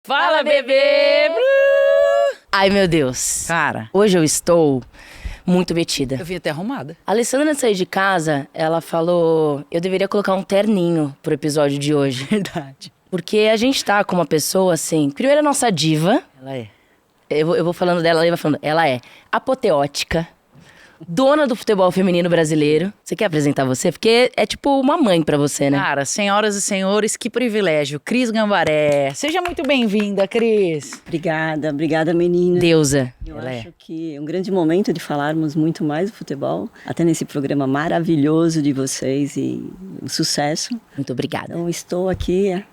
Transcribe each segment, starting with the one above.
Fala, bebê! Ai, meu Deus. Cara, Hoje eu estou muito metida. eu vim até arrumada. A Alessandra, antes de sair de casa, ela falou... Eu deveria colocar um terninho pro episódio de hoje. Verdade. Porque a gente tá com uma pessoa, assim... Primeiro, a nossa diva. Ela é. Eu vou falando dela, ela vai falando. Ela é apoteótica. Dona do futebol feminino brasileiro. Você quer apresentar você? Porque é tipo uma mãe pra você, né? Cara, senhoras e senhores, que privilégio. Cris Gambaré. Seja muito bem-vinda, Cris. Obrigada menina. Deusa. Eu Ela acho que é um grande momento de falarmos muito mais do futebol, até nesse programa maravilhoso de vocês e um sucesso. Muito obrigada. Então estou aqui,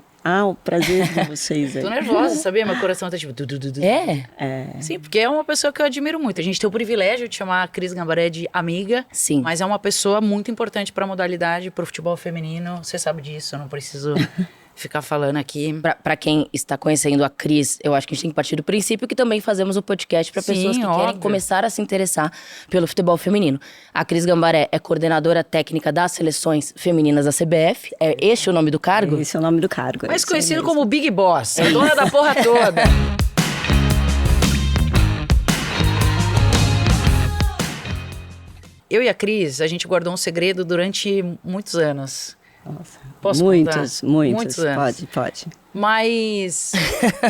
o prazer de vocês aí. Tô nervosa, sabia? Meu coração tá tipo... É? Sim, porque é uma pessoa que eu admiro muito. A gente tem o privilégio de chamar a Cris Gambaré de amiga. Sim. Mas é uma pessoa muito importante pra modalidade, pro futebol feminino. Você sabe disso, eu não preciso ficar falando aqui. Pra quem está conhecendo a Cris, eu acho que a gente tem que partir do princípio que também fazemos o podcast pra Sim, pessoas que querem óbvio. começar a se interessar pelo futebol feminino. A Cris Gambaré é coordenadora técnica das seleções femininas da CBF. É este o nome do cargo? Esse é o nome do cargo. Mais esse conhecido mesmo. como Big Boss. A dona da porra toda. Eu e a Cris, a gente guardou um segredo durante muitos anos. Nossa, Posso muitos, contar? muitos. Muitos anos. Pode. Mas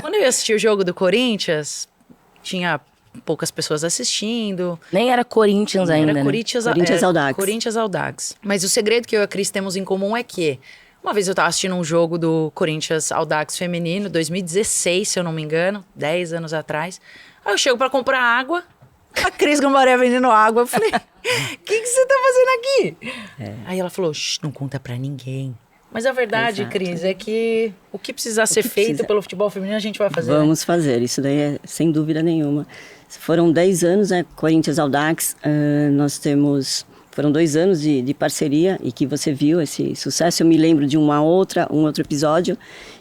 quando eu assisti o jogo do Corinthians, tinha poucas pessoas assistindo. Nem era Corinthians ainda, Era né? Corinthians Audax. Corinthians Audax. Mas o segredo que eu e a Cris temos em comum é que uma vez eu tava assistindo um jogo do Corinthians Audax feminino, 2016, se eu não me engano, 10 anos atrás. Aí eu chego pra comprar água, a Cris Gambaré vendendo água. Eu falei, o que você tá fazendo aqui? Aí ela falou, não conta pra ninguém. Mas a verdade, Exato. Cris, é que o que precisar ser que feito precisa- pelo futebol feminino, a gente vai fazer. né? Vamos fazer, isso daí é sem dúvida nenhuma. Foram 10 anos, né, Corinthians Audax, nós temos... Foram 2 anos de parceria e que você viu esse sucesso. Eu me lembro de um outro episódio,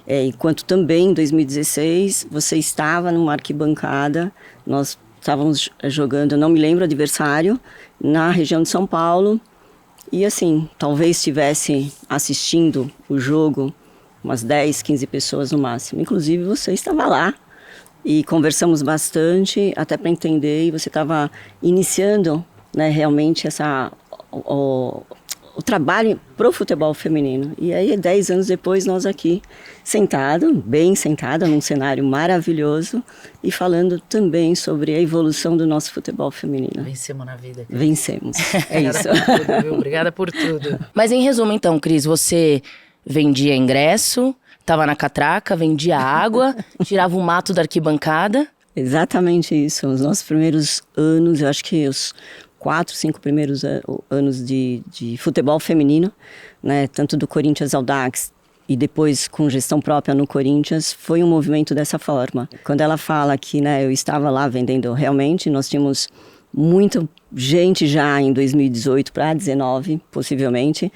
enquanto também em 2016 você estava numa arquibancada, nós estávamos jogando, eu não me lembro o adversário, na região de São Paulo. E assim, talvez estivesse assistindo o jogo umas 10, 15 pessoas no máximo. Inclusive você estava lá e conversamos bastante até para entender, e você estava iniciando, né, realmente o trabalho pro futebol feminino. E aí 10 anos depois nós aqui bem sentado num cenário maravilhoso e falando também sobre a evolução do nosso futebol feminino. Vencemos na vida. Cris. Vencemos, é isso. Obrigada por tudo, viu? Obrigada por tudo. Mas em resumo, então, Cris, você vendia ingresso, tava na catraca, vendia água, tirava o mato da arquibancada. Exatamente isso. Os nossos primeiros anos, eu acho que os 4, 5 primeiros anos de futebol feminino, né, tanto do Corinthians Audax e depois com gestão própria no Corinthians, foi um movimento dessa forma. Quando ela fala que, né, eu estava lá vendendo, realmente nós tínhamos muita gente já em 2018 para 2019, possivelmente,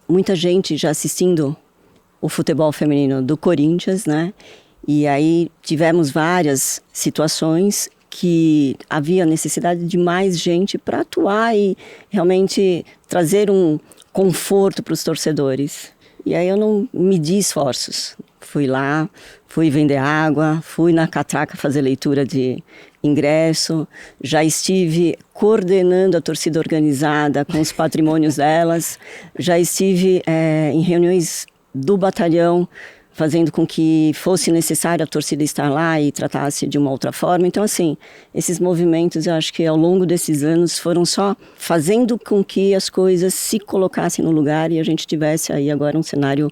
muita gente já assistindo o futebol feminino do Corinthians, né? E aí tivemos várias situações que havia necessidade de mais gente para atuar e realmente trazer um conforto para os torcedores. E aí eu não medi esforços. Fui lá, fui vender água, fui na catraca fazer leitura de ingresso, já estive coordenando a torcida organizada com os patrimônios delas, já estive em reuniões do batalhão, fazendo com que fosse necessário a torcida estar lá e tratasse de uma outra forma. Então, assim, esses movimentos, eu acho que ao longo desses anos foram só fazendo com que as coisas se colocassem no lugar e a gente tivesse aí agora um cenário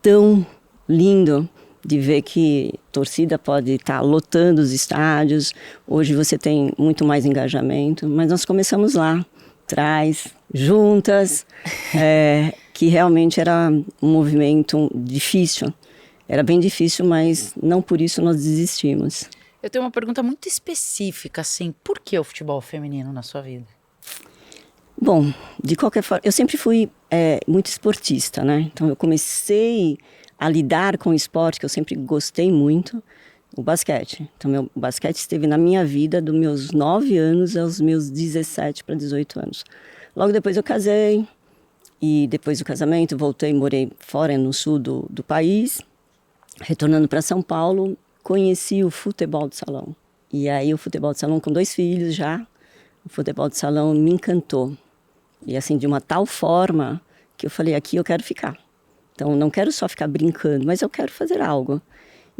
tão lindo de ver que a torcida pode estar lotando os estádios. Hoje você tem muito mais engajamento, mas nós começamos lá, atrás, juntas, que realmente era um movimento difícil. Era bem difícil, mas não por isso nós desistimos. Eu tenho uma pergunta muito específica, assim. Por que o futebol feminino na sua vida? Bom, de qualquer forma, eu sempre fui muito esportista, né? Então eu comecei a lidar com o esporte, que eu sempre gostei muito, o basquete. Então o basquete esteve na minha vida dos meus 9 anos aos meus 17 para 18 anos. Logo depois eu casei, e depois do casamento voltei, morei fora no sul do país. retornando para São Paulo, conheci o futebol de salão. E aí o futebol de salão com 2 filhos já, o futebol de salão me encantou. E assim, de uma tal forma que eu falei, aqui eu quero ficar. Então, não quero só ficar brincando, mas eu quero fazer algo.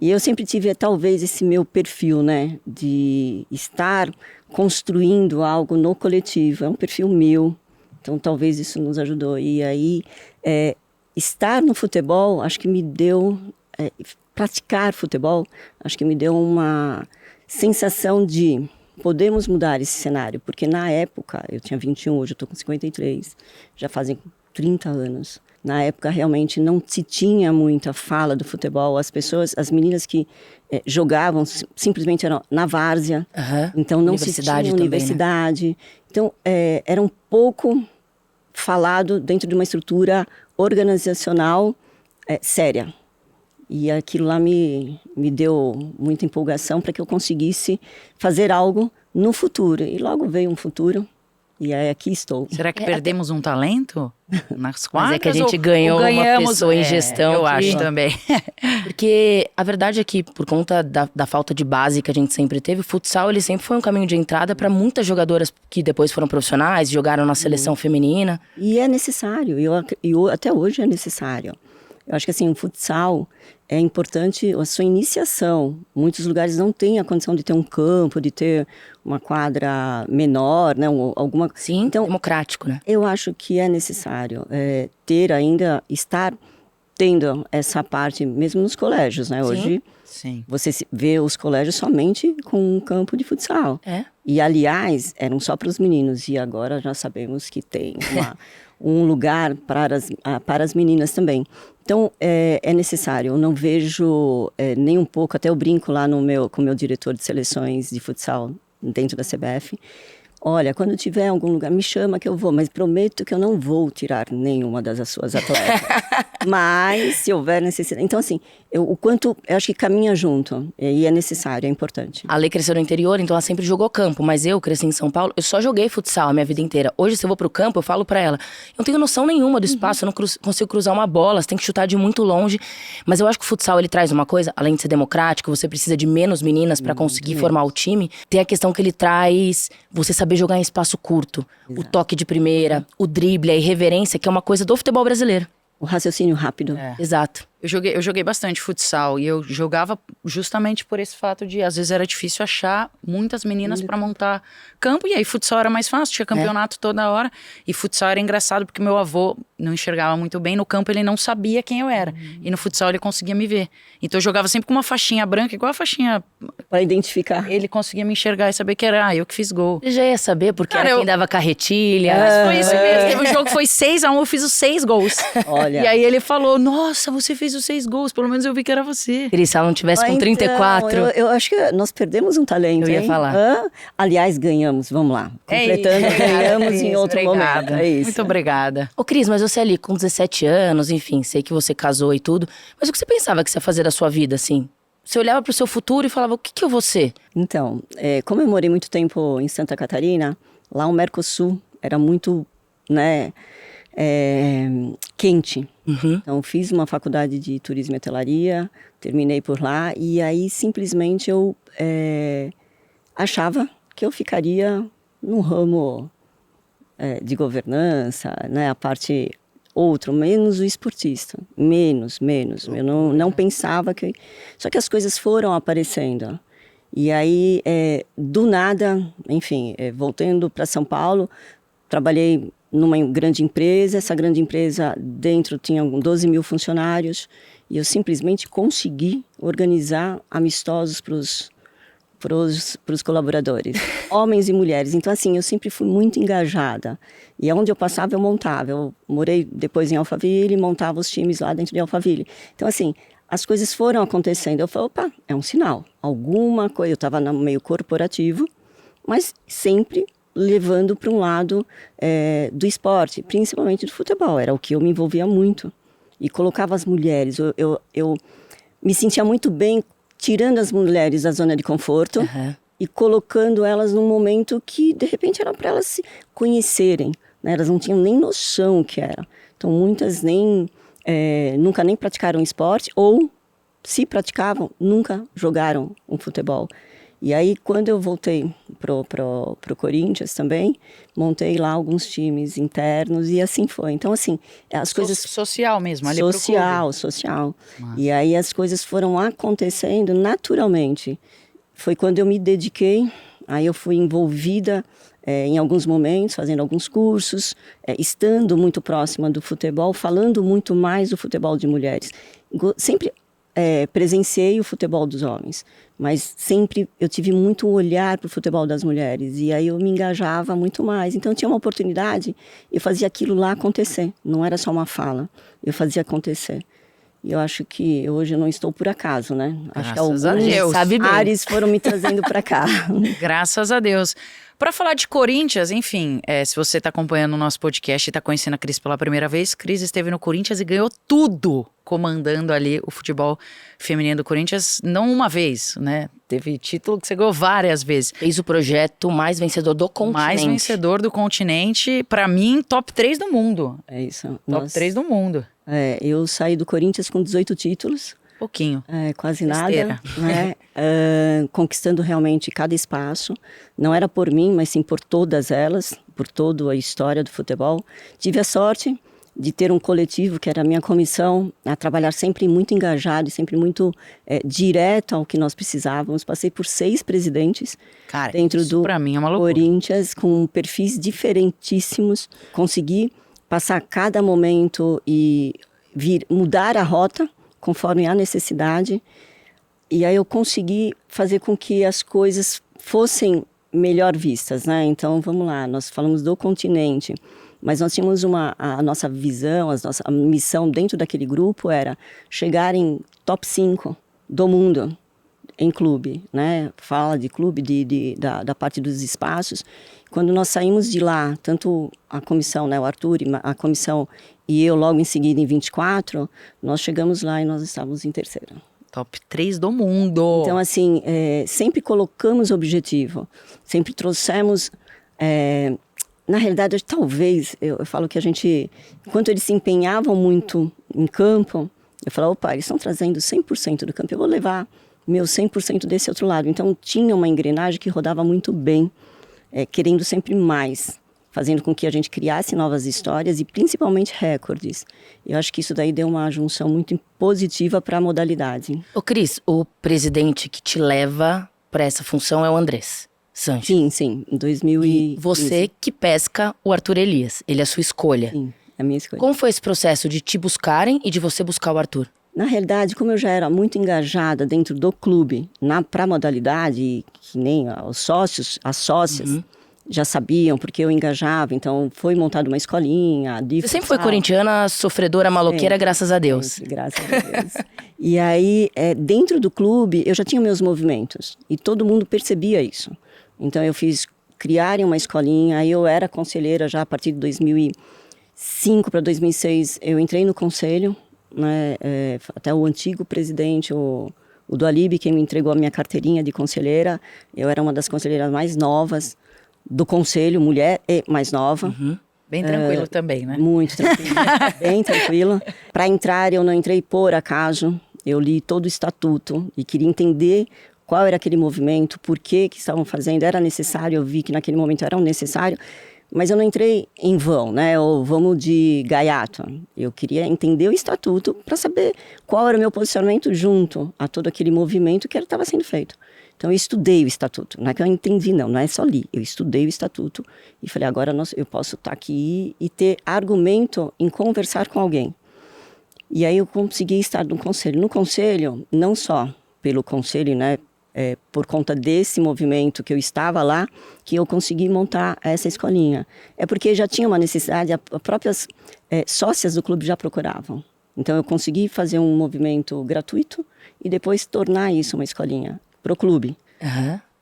E eu sempre tive, talvez, esse meu perfil, né? De estar construindo algo no coletivo. É um perfil meu. Então, talvez isso nos ajudou. E aí, estar no futebol, acho que me deu... praticar futebol, acho que me deu uma sensação de podemos mudar esse cenário. Porque na época, eu tinha 21, hoje eu estou com 53, já fazem 30 anos. Na época, realmente, não se tinha muita fala do futebol. As pessoas, as meninas que jogavam, simplesmente eram na várzea. Então, não se tinha universidade. Né? Então, era um pouco falado dentro de uma estrutura organizacional séria. E aquilo lá me deu muita empolgação para que eu conseguisse fazer algo no futuro. E logo veio um futuro. E aí aqui estou. Será que perdemos um talento nas quadras? Mas é que a gente ganhou uma pessoa em gestão. Eu acho também. Porque a verdade é que, por conta da falta de base que a gente sempre teve, o futsal ele sempre foi um caminho de entrada para muitas jogadoras que depois foram profissionais, jogaram na seleção feminina. E é necessário, e até hoje é necessário. Eu acho que assim, o futsal é importante a sua iniciação. Muitos lugares não têm a condição de ter um campo, de ter uma quadra menor, né? Alguma... Sim, então, democrático, né? Eu acho que é necessário ter ainda, estar tendo essa parte, mesmo nos colégios, né? Hoje, sim. Você vê os colégios somente com um campo de futsal. E, aliás, eram só para os meninos. E agora já sabemos que tem um lugar para as meninas também. Então, é necessário. Eu não vejo nem um pouco, até eu brinco lá com o meu diretor de seleções de futsal dentro da CBF. Olha, quando tiver algum lugar, me chama que eu vou, mas prometo que eu não vou tirar nenhuma das suas atletas. Mas, se houver necessidade... Então, assim, eu acho que caminha junto, e é necessário, é importante. A Lê cresceu no interior, então ela sempre jogou campo, mas eu cresci em São Paulo, eu só joguei futsal a minha vida inteira. Hoje, se eu vou pro campo, eu falo pra ela, eu não tenho noção nenhuma do espaço, eu não consigo cruzar uma bola, você tem que chutar de muito longe. Mas eu acho que o futsal, ele traz uma coisa, além de ser democrático, você precisa de menos meninas pra conseguir formar o time, tem a questão que ele traz, você saber jogar em espaço curto, o toque de primeira, o drible, a irreverência, que é uma coisa do futebol brasileiro. O raciocínio rápido. Exato. Eu joguei bastante futsal e eu jogava justamente por esse fato de, às vezes, era difícil achar muitas meninas pra montar campo. E aí, futsal era mais fácil, tinha campeonato toda hora. E futsal era engraçado porque meu avô não enxergava muito bem. No campo, ele não sabia quem eu era. E no futsal, ele conseguia me ver. Então, eu jogava sempre com uma faixinha branca, igual a faixinha... Para identificar. Ele conseguia me enxergar e saber que era eu que fiz gol. Ele já ia saber, porque era quem dava carretilha. Mas foi isso mesmo. Teve um jogo que foi 6-1, eu fiz os 6 gols. Olha. E aí, ele falou, nossa, você fez os 6 gols. Pelo menos eu vi que era você. Cris, se ela não tivesse com 34... Eu acho que nós perdemos um talento, Eu ia falar. Aliás, ganhamos, vamos lá. Completando, ganhamos em outro momento. É isso. Muito obrigada. Ô Cris, mas você ali com 17 anos, enfim, sei que você casou e tudo. Mas o que você pensava que você ia fazer da sua vida, assim? Você olhava pro seu futuro e falava, o que eu vou ser? Então, como eu morei muito tempo em Santa Catarina, lá o Mercosul era muito, né... quente. Então, fiz uma faculdade de turismo e hotelaria, terminei por lá, e aí simplesmente eu achava que eu ficaria no ramo de governança, né, a parte outro, menos o esportista, menos. Eu não pensava que... Só que as coisas foram aparecendo. E aí, do nada, enfim, voltando para São Paulo, trabalhei numa grande empresa, essa grande empresa dentro tinha 12 mil funcionários e eu simplesmente consegui organizar amistosos pros colaboradores, homens e mulheres. Então, assim, eu sempre fui muito engajada. E onde eu passava, eu montava. Eu morei depois em Alphaville, montava os times lá dentro de Alphaville. Então, assim, as coisas foram acontecendo. Eu falei, opa, é um sinal. Alguma coisa, eu estava no meio corporativo, mas sempre levando para um lado do esporte, principalmente do futebol. Era o que eu me envolvia muito. E colocava as mulheres. Eu me sentia muito bem tirando as mulheres da zona de conforto e colocando elas num momento que, de repente, era para elas se conhecerem. Né? Elas não tinham nem noção o que era. Então, muitas nunca nem praticaram esporte ou se praticavam, nunca jogaram um futebol. E aí, quando eu voltei pro Corinthians também, montei lá alguns times internos e assim foi. Então, assim, as coisas... Social mesmo, ali pro clube. Social. E aí as coisas foram acontecendo naturalmente. Foi quando eu me dediquei, aí eu fui envolvida em alguns momentos, fazendo alguns cursos, estando muito próxima do futebol, falando muito mais do futebol de mulheres. Sempre presenciei o futebol dos homens, mas sempre eu tive muito olhar para o futebol das mulheres, e aí eu me engajava muito mais. Então, eu tinha uma oportunidade, eu fazia aquilo lá acontecer, não era só uma fala, eu fazia acontecer. E eu acho que hoje eu não estou por acaso, né? Acho que alguns ares foram me trazendo para cá. Graças a Deus. Para falar de Corinthians, enfim, se você está acompanhando o nosso podcast e está conhecendo a Cris pela primeira vez, Cris esteve no Corinthians e ganhou tudo, comandando ali o futebol feminino do Corinthians, não uma vez, né? Teve título que você ganhou várias vezes. Fez o projeto mais vencedor do continente. Mais vencedor do continente, para mim, top 3 do mundo. É isso. Top 3 do mundo. Eu saí do Corinthians com 18 títulos. Pouquinho. Quase nada, né? Conquistando realmente cada espaço. Não era por mim, mas sim por todas elas, por toda a história do futebol. Tive a sorte de ter um coletivo, que era a minha comissão, a trabalhar sempre muito engajado e sempre muito direto ao que nós precisávamos. Passei por 6 presidentes. Cara, dentro isso do pra mim é uma loucura. Corinthians, com perfis diferentíssimos. Consegui passar cada momento e mudar a rota conforme a necessidade, e aí eu consegui fazer com que as coisas fossem melhor vistas, né? Então, vamos lá, nós falamos do continente, mas nós tínhamos a nossa visão, a missão dentro daquele grupo era chegar em top 5 do mundo em clube, né? Fala de clube, da parte dos espaços. Quando nós saímos de lá, tanto a comissão, né, o Arthur, a comissão e eu logo em seguida em 24, nós chegamos lá e nós estávamos em terceiro. Top 3 do mundo. Então, assim, sempre colocamos objetivo, sempre trouxemos... na realidade, talvez, eu falo que a gente... Enquanto eles se empenhavam muito em campo, eu falava, opa, eles estão trazendo 100% do campo, eu vou levar meu 100% desse outro lado. Então, tinha uma engrenagem que rodava muito bem, querendo sempre mais, fazendo com que a gente criasse novas histórias e principalmente recordes. Eu acho que isso daí deu uma junção muito positiva para a modalidade. Ô Cris, o presidente que te leva para essa função é o Andrés Sanches. Sim, em 2015. E você que pesca o Arthur Elias, ele é a sua escolha. Sim, é a minha escolha. Como foi esse processo de te buscarem e de você buscar o Arthur? Na realidade, como eu já era muito engajada dentro do clube, para a modalidade, que nem os sócios, as sócias, já sabiam, porque eu engajava, então foi montada uma escolinha. Você sempre foi corintiana, sofredora, maloqueira, graças a Deus. Sempre, graças a Deus. E aí, dentro do clube, eu já tinha meus movimentos, e todo mundo percebia isso. Então eu fiz criarem uma escolinha, aí eu era conselheira já a partir de 2005 para 2006, eu entrei no conselho, né, até o antigo presidente, o Dualib, quem me entregou a minha carteirinha de conselheira, eu era uma das conselheiras mais novas do conselho, mulher e mais nova. Bem tranquilo também, né? Muito tranquilo, bem tranquilo. Para entrar, eu não entrei por acaso, eu li todo o estatuto e queria entender qual era aquele movimento, por que estavam fazendo, era necessário, eu vi que naquele momento era necessário, mas eu não entrei em vão, né, ou vamos de gaiato. Eu queria entender o estatuto para saber qual era o meu posicionamento junto a todo aquele movimento que estava sendo feito. Então eu estudei o estatuto, não é que eu entendi não é só li, eu estudei o estatuto e falei, agora eu posso estar aqui e ter argumento em conversar com alguém. E aí eu consegui estar no conselho. No conselho, não só pelo conselho, né, por conta desse movimento que eu estava lá, que eu consegui montar essa escolinha. É porque já tinha uma necessidade, as próprias sócias do clube já procuravam. Então eu consegui fazer um movimento gratuito e depois tornar isso uma escolinha para o clube.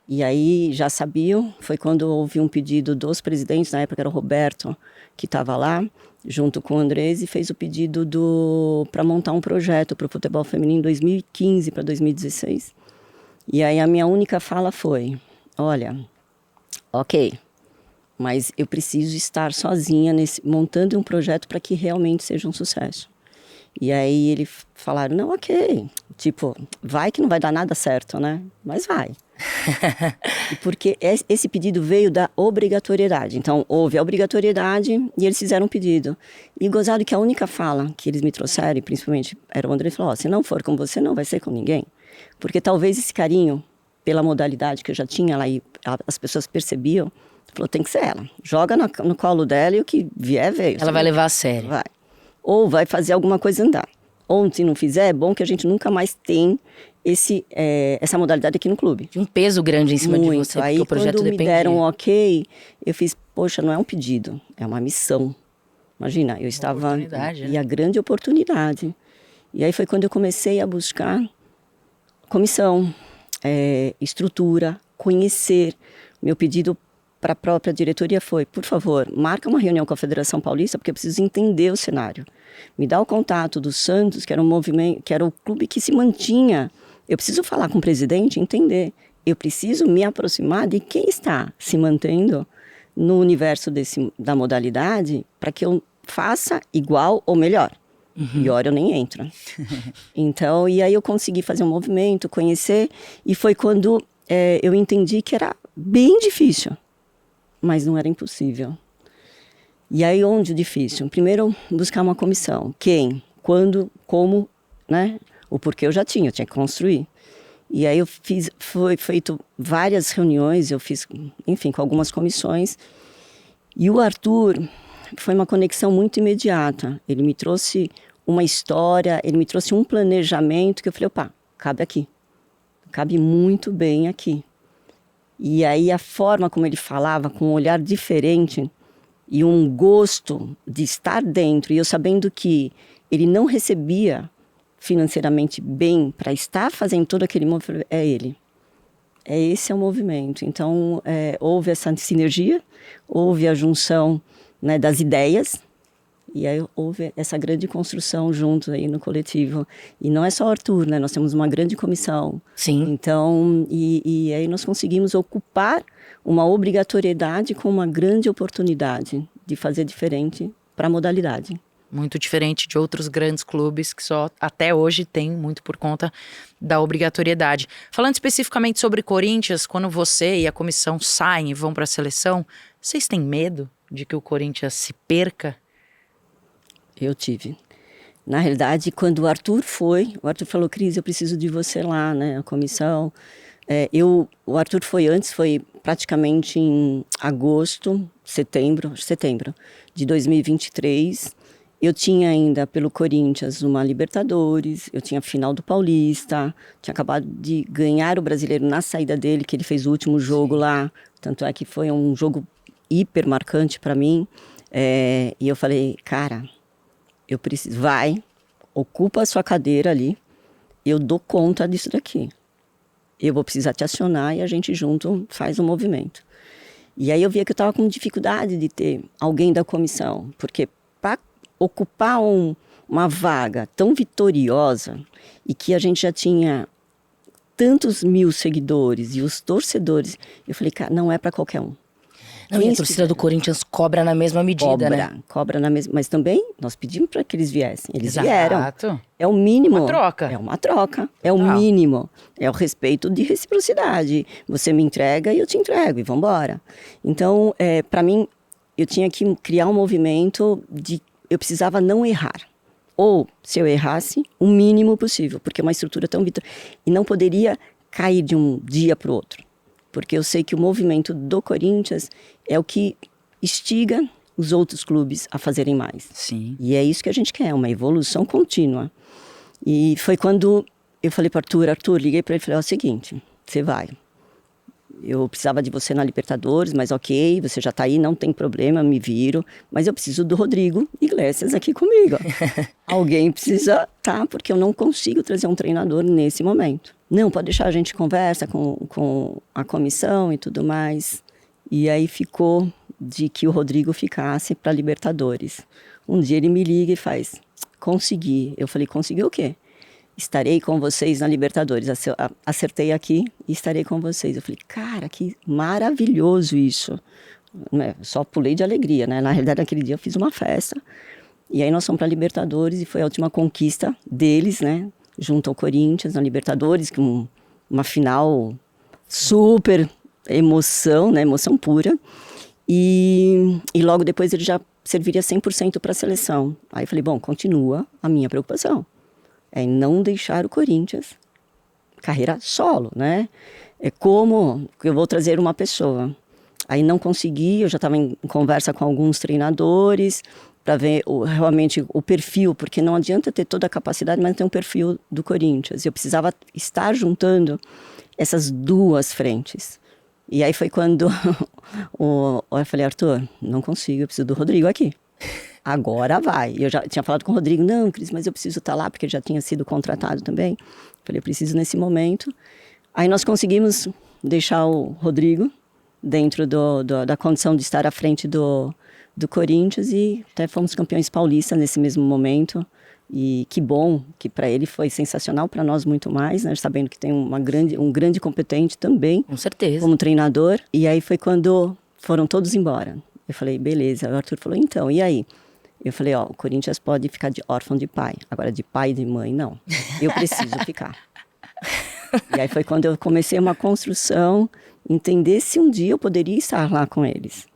E aí já sabiam, foi quando houve um pedido dos presidentes, na época era o Roberto, que estava lá, junto com o Andrés, e fez o pedido para montar um projeto para o futebol feminino em 2015 para 2016. E aí a minha única fala foi, olha, ok, mas eu preciso estar sozinha montando um projeto para que realmente seja um sucesso. E aí eles falaram, não, ok, tipo, vai que não vai dar nada certo, né? Mas vai. E porque esse pedido veio da obrigatoriedade. Então, houve a obrigatoriedade e eles fizeram um pedido. E gozado que a única fala que eles me trouxeram, e principalmente era o André, falou, se não for com você, não vai ser com ninguém. Porque talvez esse carinho pela modalidade que eu já tinha lá e as pessoas percebiam, falou, tem que ser ela. Joga no colo dela e o que vier, veio. Ela vai levar a sério. Vai. Ou vai fazer alguma coisa andar. Ou se não fizer, é bom que a gente nunca mais tem essa modalidade aqui no clube. De um peso grande em cima de você, aí, porque o projeto quando me dependia. deram um ok, eu fiz, poxa, não é um pedido, é uma missão. Imagina, eu estava... oportunidade, né? E a grande oportunidade. E aí foi quando eu comecei a buscar comissão, estrutura, conhecer. Meu pedido para a própria diretoria foi, por favor, marca uma reunião com a Federação Paulista, porque eu preciso entender o cenário. Me dá o contato do Santos, que era um movimento, que era o clube que se mantinha. Eu preciso falar com o presidente, entender. Eu preciso me aproximar de quem está se mantendo no universo da modalidade, para que eu faça igual ou melhor. Pior eu nem entro. Então, e aí eu consegui fazer um movimento, conhecer, e foi quando eu entendi que era bem difícil, mas não era impossível. E aí onde difícil? Primeiro, buscar uma comissão. Quem, quando, como, né? O porquê eu tinha que construir. E aí foi feito várias reuniões, eu fiz, enfim, com algumas comissões. E o Arthur foi uma conexão muito imediata. Ele me trouxe uma história, ele me trouxe um planejamento que eu falei, opa, cabe aqui. Cabe muito bem aqui. E aí a forma como ele falava, com um olhar diferente e um gosto de estar dentro, e eu sabendo que ele não recebia financeiramente bem para estar fazendo todo aquele movimento, é ele. Esse é o movimento. Então, houve essa sinergia, houve a junção, né, das ideias, e aí houve essa grande construção junto aí no coletivo. E não é só o Arthur, né? Nós temos uma grande comissão. Sim. Então, e aí nós conseguimos ocupar uma obrigatoriedade com uma grande oportunidade de fazer diferente para a modalidade. Muito diferente de outros grandes clubes que só até hoje tem muito por conta da obrigatoriedade. Falando especificamente sobre Corinthians, quando você e a comissão saem e vão para a seleção, vocês têm medo de que o Corinthians se perca? Eu tive. Na realidade, quando o Arthur falou, Cris, eu preciso de você lá, né, a comissão. O Arthur foi antes, foi praticamente em setembro de 2023. Eu tinha ainda, pelo Corinthians, uma Libertadores, eu tinha a final do Paulista, tinha acabado de ganhar o Brasileiro na saída dele, que ele fez o último jogo lá, tanto é que foi um jogo hiper marcante para mim. E eu falei, cara, eu preciso, ocupa a sua cadeira ali, eu dou conta disso daqui. Eu vou precisar te acionar e a gente junto faz um movimento. E aí eu via que eu estava com dificuldade de ter alguém da comissão, porque para ocupar uma vaga tão vitoriosa e que a gente já tinha tantos mil seguidores e os torcedores, eu falei, cara, não é para qualquer um. Não, e a torcida do Corinthians cobra na mesma medida, né? Cobra na mesma, mas também nós pedimos para que eles viessem. Eles Exato. vieram. É o mínimo. Uma troca. É uma troca. É o mínimo. É o respeito de reciprocidade. Você me entrega e eu te entrego e vamos embora. Então, para mim, eu tinha que criar um movimento de eu precisava não errar. Ou, se eu errasse, o mínimo possível, porque é uma estrutura tão vital. E não poderia cair de um dia para o outro. Porque eu sei que o movimento do Corinthians é o que instiga os outros clubes a fazerem mais. Sim. E é isso que a gente quer, uma evolução contínua. E foi quando eu falei para Arthur, liguei para ele e falei, é o seguinte, você vai. Eu precisava de você na Libertadores, mas ok, você já está aí, não tem problema, me viro. Mas eu preciso do Rodrigo Iglesias aqui comigo. Alguém precisa porque eu não consigo trazer um treinador nesse momento. Não, pode deixar, a gente conversa com a comissão e tudo mais. E aí ficou de que o Rodrigo ficasse para Libertadores. Um dia ele me liga e faz, consegui. Eu falei, consegui o quê? Estarei com vocês na Libertadores. Acertei aqui e estarei com vocês. Eu falei, cara, que maravilhoso isso. Só pulei de alegria, né? Na realidade, naquele dia eu fiz uma festa. E aí nós fomos para a Libertadores e foi a última conquista deles, né? Junto ao Corinthians, na Libertadores, com uma final super emoção, né? Emoção pura. E logo depois ele já serviria 100% para a seleção. Aí eu falei, bom, continua a minha preocupação. É não deixar o Corinthians carreira solo, né? É como eu vou trazer uma pessoa. Aí não consegui, eu já estava em conversa com alguns treinadores para ver realmente o perfil, porque não adianta ter toda a capacidade, mas não ter um perfil do Corinthians. Eu precisava estar juntando essas duas frentes. E aí foi quando eu falei, Arthur, não consigo, eu preciso do Rodrigo aqui. Agora vai. E eu já tinha falado com o Rodrigo, não, Cris, mas eu preciso estar lá, porque ele já tinha sido contratado também. Falei, eu preciso nesse momento. Aí nós conseguimos deixar o Rodrigo dentro da condição de estar à frente do Corinthians e até fomos campeões paulistas nesse mesmo momento. E que bom, que para ele foi sensacional, para nós muito mais, né? Sabendo que tem um grande competente também. Com certeza. Como treinador. E aí foi quando foram todos embora. Eu falei, beleza. O Arthur falou, então, e aí? Eu falei, ó, o Corinthians pode ficar de órfão de pai. Agora, de pai e de mãe, não. Eu preciso ficar. E aí foi quando eu comecei uma construção, entender se um dia eu poderia estar lá com eles.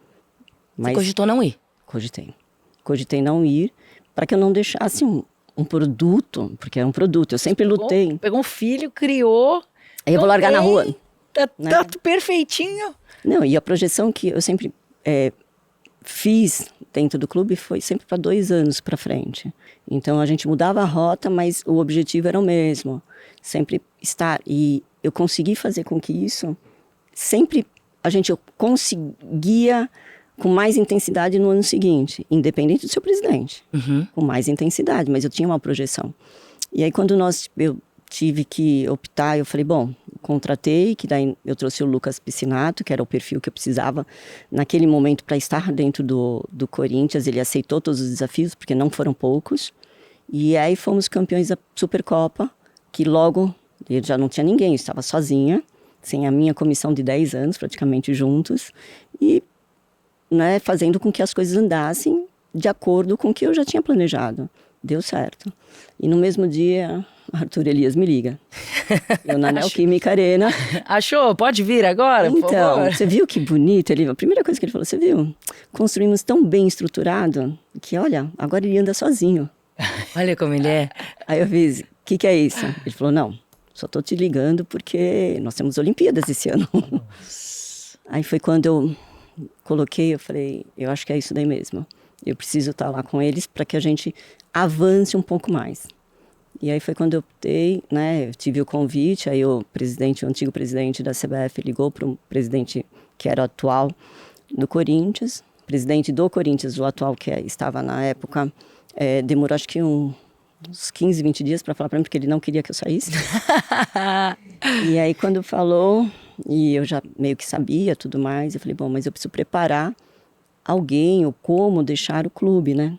Mas você cogitou não ir? Cogitei não ir, para que eu não deixasse um produto, porque era um produto, eu sempre lutei. Pegou um filho, criou. Aí eu vou largar na rua. Tá perfeitinho. Não, e a projeção que eu sempre fiz dentro do clube foi sempre para 2 anos para frente. Então a gente mudava a rota, mas o objetivo era o mesmo. Sempre estar. E eu consegui fazer com que isso sempre eu conseguia com mais intensidade no ano seguinte, independente do seu presidente. Uhum. Com mais intensidade, mas eu tinha uma projeção. E aí quando eu tive que optar, eu falei, bom, contratei, que daí eu trouxe o Lucas Piscinato, que era o perfil que eu precisava naquele momento para estar dentro do Corinthians. Ele aceitou todos os desafios, porque não foram poucos. E aí fomos campeões da Supercopa, que logo eu já não tinha ninguém, eu estava sozinha, sem a minha comissão de 10 anos, praticamente juntos, e né, fazendo com que as coisas andassem de acordo com o que eu já tinha planejado. Deu certo. E no mesmo dia, Arthur Elias me liga. Eu na Neoquímica Arena. Achou? Pode vir agora, por favor? Você viu que bonito? A primeira coisa que ele falou, você viu? Construímos tão bem estruturado que, olha, agora ele anda sozinho. Olha como ele é. Aí eu fiz, o que é isso? Ele falou, não, só tô te ligando porque nós temos Olimpíadas esse ano. Aí foi quando eu coloquei, eu falei, eu acho que é isso daí mesmo. Eu preciso estar lá com eles para que a gente avance um pouco mais. E aí foi quando eu optei, né, eu tive o convite, aí o antigo presidente da CBF ligou para o presidente que era o atual do Corinthians, presidente do Corinthians, o atual que estava na época, demorou acho que uns 15, 20 dias para falar para mim, porque ele não queria que eu saísse. E aí quando falou, e eu já meio que sabia tudo mais, eu falei, bom, mas eu preciso preparar alguém, ou como deixar o clube, né?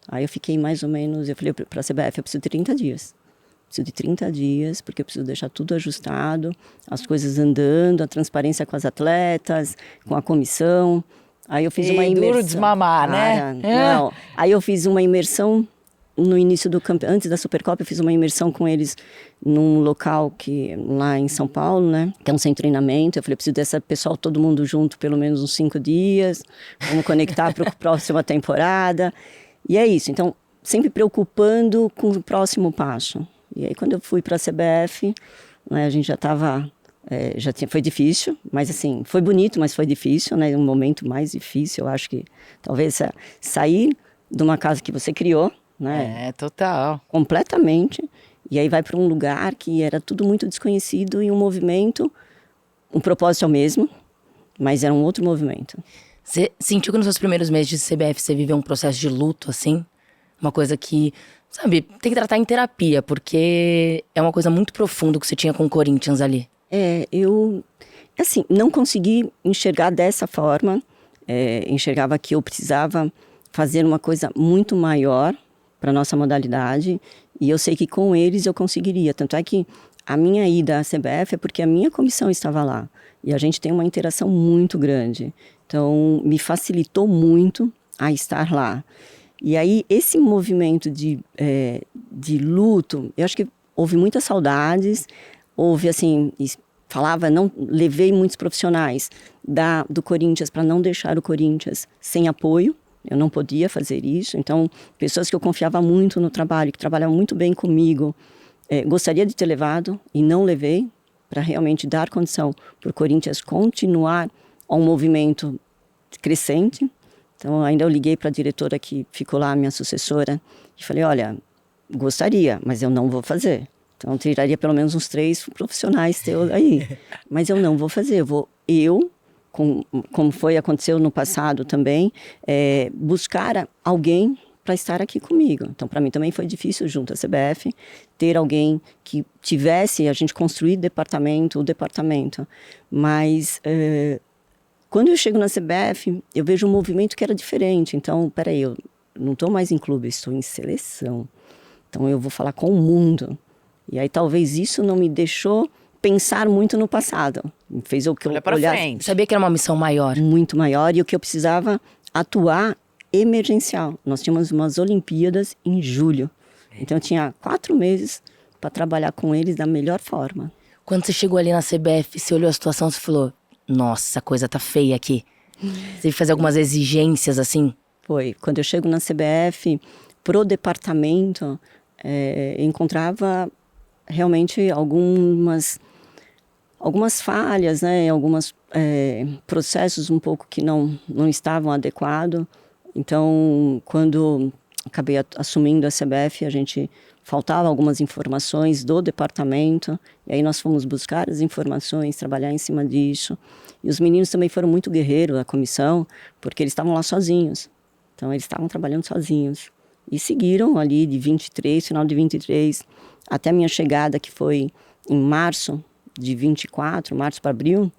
Aí eu fiquei mais ou menos, eu falei para a CBF, eu preciso de 30 dias. Preciso de 30 dias, porque eu preciso deixar tudo ajustado, as coisas andando, a transparência com as atletas, com a comissão. Aí eu fiz uma imersão. Duro desmamar, né? Não. Aí eu fiz uma imersão no início do campeonato, antes da Supercopa, eu fiz uma imersão com eles num local lá em São Paulo, né? Que é um centro de treinamento. Eu falei, eu preciso dessa pessoal, todo mundo junto, pelo menos uns 5 dias. Vamos conectar para a próxima temporada. E é isso. Então, sempre preocupando com o próximo passo. E aí, quando eu fui para a CBF, né, a gente já estava... foi difícil, mas assim, foi bonito, mas foi difícil, né? Um momento mais difícil, eu acho que talvez sair de uma casa que você criou, né? Total. Completamente. E aí vai para um lugar que era tudo muito desconhecido e um movimento, um propósito é o mesmo, mas era um outro movimento. Você sentiu que nos seus primeiros meses de CBF você viveu um processo de luto, assim? Uma coisa que, sabe, tem que tratar em terapia, porque é uma coisa muito profunda que você tinha com o Corinthians ali. Eu, assim, não consegui enxergar dessa forma. Enxergava que eu precisava fazer uma coisa muito maior para nossa modalidade, e eu sei que com eles eu conseguiria. Tanto é que a minha ida à CBF é porque a minha comissão estava lá, e a gente tem uma interação muito grande. Então, me facilitou muito a estar lá. E aí, esse movimento de luto, eu acho que houve muitas saudades, houve, assim, falava, não levei muitos profissionais do Corinthians para não deixar o Corinthians sem apoio, eu não podia fazer isso, então, pessoas que eu confiava muito no trabalho, que trabalhavam muito bem comigo, gostaria de ter levado e não levei, para realmente dar condição para o Corinthians continuar um movimento crescente. Então, ainda eu liguei para a diretora que ficou lá, minha sucessora, e falei, olha, gostaria, mas eu não vou fazer. Então, eu tiraria pelo menos uns 3 profissionais teus aí. Mas eu não vou fazer, como aconteceu no passado também, buscar alguém para estar aqui comigo. Então, para mim também foi difícil, junto à CBF, ter alguém que tivesse, a gente construir o departamento. Mas, quando eu chego na CBF, eu vejo um movimento que era diferente. Então, peraí, eu não estou mais em clube, estou em seleção. Então, eu vou falar com o mundo. E aí, talvez isso não me deixou pensar muito no passado. Me fez o que eu olhar frente. Sabia que era uma missão maior. Muito maior, e o que eu precisava atuar emergencial. Nós tínhamos umas Olimpíadas em julho. Então, eu tinha 4 meses para trabalhar com eles da melhor forma. Quando você chegou ali na CBF, você olhou a situação e falou, nossa, a coisa tá feia aqui. Você teve que fazer algumas exigências, assim? Foi. Quando eu chego na CBF, pro departamento, eu encontrava realmente algumas falhas, né? Alguns processos um pouco que não estavam adequados. Então, quando acabei assumindo a CBF, faltava algumas informações do departamento, e aí nós fomos buscar as informações, trabalhar em cima disso. E os meninos também foram muito guerreiros, a comissão, porque eles estavam lá sozinhos. Então, eles estavam trabalhando sozinhos. E seguiram ali de 23, final de 23, até a minha chegada, que foi em março de 24, março para abril,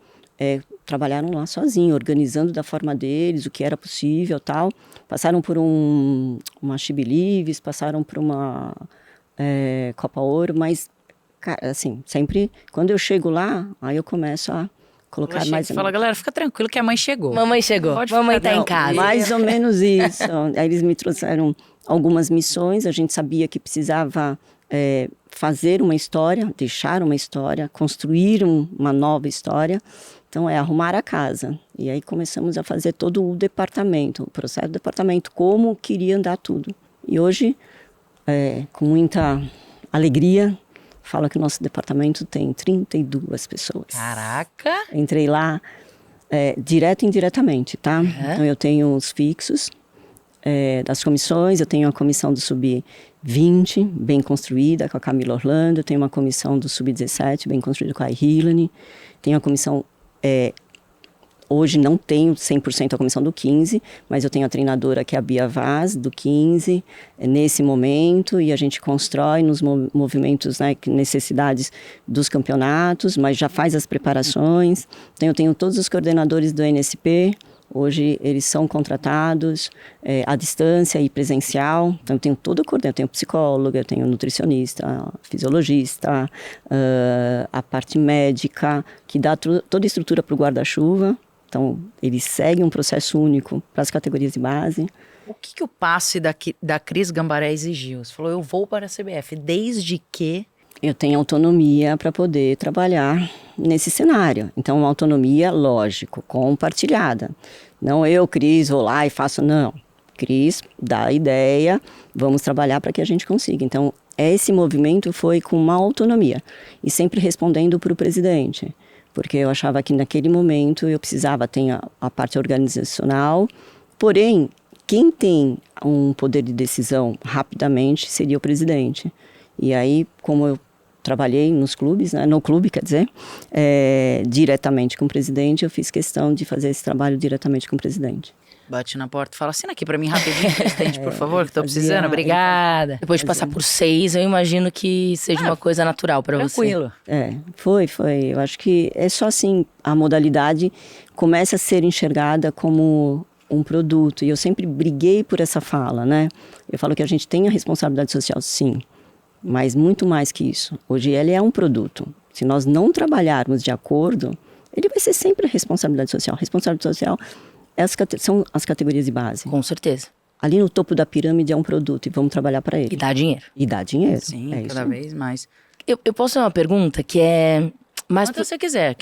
trabalharam lá sozinhos, organizando da forma deles, o que era possível, tal. Passaram por uma She Believes, passaram por uma Copa Ouro, mas, cara, assim, sempre, quando eu chego lá, aí eu começo a colocar mais... Fala, galera, fica tranquilo que a mãe chegou. Mamãe chegou, mamãe tá em casa. Mais ou menos isso. Aí eles me trouxeram algumas missões, a gente sabia que precisava fazer uma história, deixar uma história, construir uma nova história. Então, arrumar a casa. E aí começamos a fazer todo o departamento, o processo do departamento, como queria andar tudo. E hoje, com muita alegria, falo que o nosso departamento tem 32 pessoas. Caraca! Entrei lá direto e indiretamente, tá? Uhum. Então, eu tenho os fixos das comissões, eu tenho a comissão do Sub-20, bem construída, com a Camila Orlando, eu tenho uma comissão do Sub-17, bem construída com a Hillany, tenho a comissão... hoje não tenho 100% a comissão do 15, mas eu tenho a treinadora que é a Bia Vaz, do 15, nesse momento, e a gente constrói nos movimentos, né, necessidades dos campeonatos, mas já faz as preparações. Então, eu tenho todos os coordenadores do NSP, hoje eles são contratados à distância e presencial. Então, eu tenho todo o coordenador, eu tenho psicóloga, eu tenho nutricionista, fisiologista, a parte médica, que dá toda a estrutura para o guarda-chuva. Então, eles seguem um processo único para as categorias de base. O que o passe da Cris Gambaré exigiu? Você falou, eu vou para a CBF, desde que... Eu tenho autonomia para poder trabalhar nesse cenário. Então, uma autonomia, lógico, compartilhada. Não eu, Cris, vou lá e faço, não. Cris, dá a ideia, vamos trabalhar para que a gente consiga. Então, esse movimento foi com uma autonomia e sempre respondendo para o presidente. Porque eu achava que naquele momento eu precisava ter a parte organizacional, porém, quem tem um poder de decisão rapidamente seria o presidente. E aí, como eu trabalhei nos clubes, né, no clube, quer dizer, diretamente com o presidente, eu fiz questão de fazer esse trabalho diretamente com o presidente. Bate na porta e fala, assina aqui pra mim rapidinho, presidente, por favor, que tô precisando, obrigada. Depois de passar por 6, eu imagino que seja uma coisa natural pra você. Tranquilo. Foi. Eu acho que é só assim, a modalidade começa a ser enxergada como um produto. E eu sempre briguei por essa fala, né? Eu falo que a gente tem a responsabilidade social, sim, mas muito mais que isso. Hoje ele é um produto. Se nós não trabalharmos de acordo, ele vai ser sempre a responsabilidade social. A responsabilidade social são as categorias de base. Com certeza. ali no topo da pirâmide é um produto e vamos trabalhar para ele. E dá dinheiro. E dá dinheiro. Sim, é cada isso. vez mais. Eu posso fazer uma pergunta que é mais Quanto você quiser.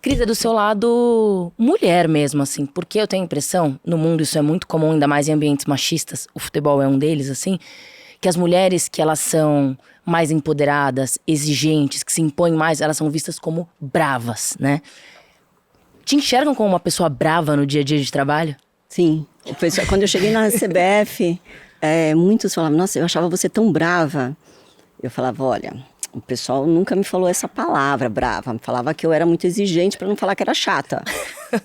Cris, é do seu lado mulher mesmo, assim. Porque eu tenho a impressão, no mundo isso é muito comum, ainda mais em ambientes machistas, o futebol é um deles, assim, que as mulheres que elas são mais empoderadas, exigentes, que se impõem mais, elas são vistas como bravas, né? Te enxergam como uma pessoa brava no dia a dia de trabalho? Sim. O pessoal, quando eu cheguei na CBF, muitos falavam, nossa, eu achava você tão brava. Eu falava, olha, o pessoal nunca me falou essa palavra, brava. Me falava que eu era muito exigente para não falar que era chata.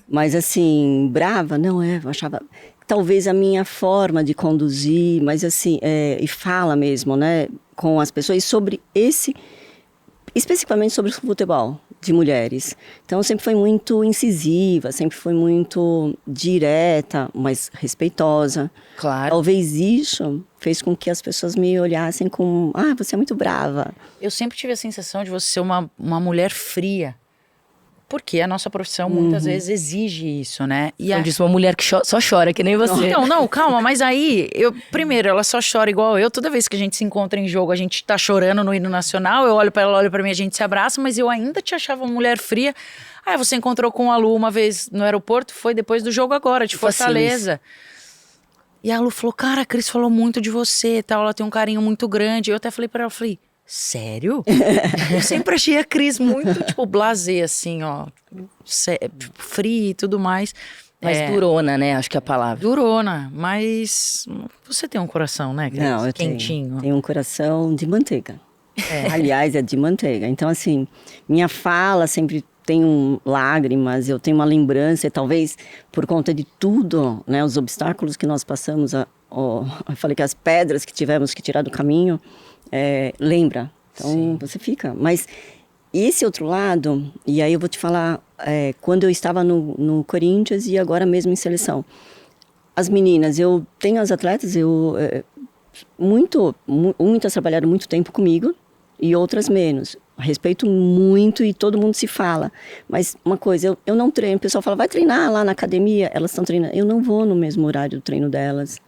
Mas assim, brava, não é. Eu achava, talvez a minha forma de conduzir, mas assim, e fala mesmo, né, com as pessoas sobre especificamente sobre o futebol de mulheres. Então, sempre foi muito incisiva, sempre foi muito direta, mas respeitosa. Claro. Talvez isso fez com que as pessoas me olhassem com... Ah, você é muito brava. Eu sempre tive a sensação de você ser uma mulher fria. Porque a nossa profissão muitas vezes exige isso, né? E Eu disse uma mulher que só chora, que nem você. Então, não, calma, mas aí, primeiro, ela só chora igual eu. Toda vez que a gente se encontra em jogo, a gente tá chorando no hino nacional, eu olho pra ela, olho pra mim, a gente se abraça, mas eu ainda te achava uma mulher fria. Aí você encontrou com a Lu uma vez no aeroporto, foi depois do jogo agora, de Fortaleza. E a Lu falou, cara, a Cris falou muito de você e tal, ela tem um carinho muito grande. Eu até falei pra ela, falei, sério? Eu sempre achei a Cris muito, tipo, blasé, assim, ó, fria e tudo mais. Mas durona, né? Acho que é a palavra. Durona, mas você tem um coração, né, Cris? Não, eu quentinho. tenho um coração de manteiga. Aliás, é de manteiga. Então, assim, minha fala sempre tem lágrimas, eu tenho uma lembrança, e talvez por conta de tudo, né, os obstáculos que nós passamos, eu falei que as pedras que tivemos que tirar do caminho, lembra. Então, sim, você fica. Mas esse outro lado, e aí eu vou te falar, quando eu estava no Corinthians e agora mesmo em seleção. As meninas, eu tenho as atletas, muitas trabalharam muito tempo comigo e outras menos. Respeito muito e todo mundo se fala. Mas uma coisa, eu não treino. O pessoal fala, vai treinar lá na academia. Elas estão treinando. Eu não vou no mesmo horário do treino delas.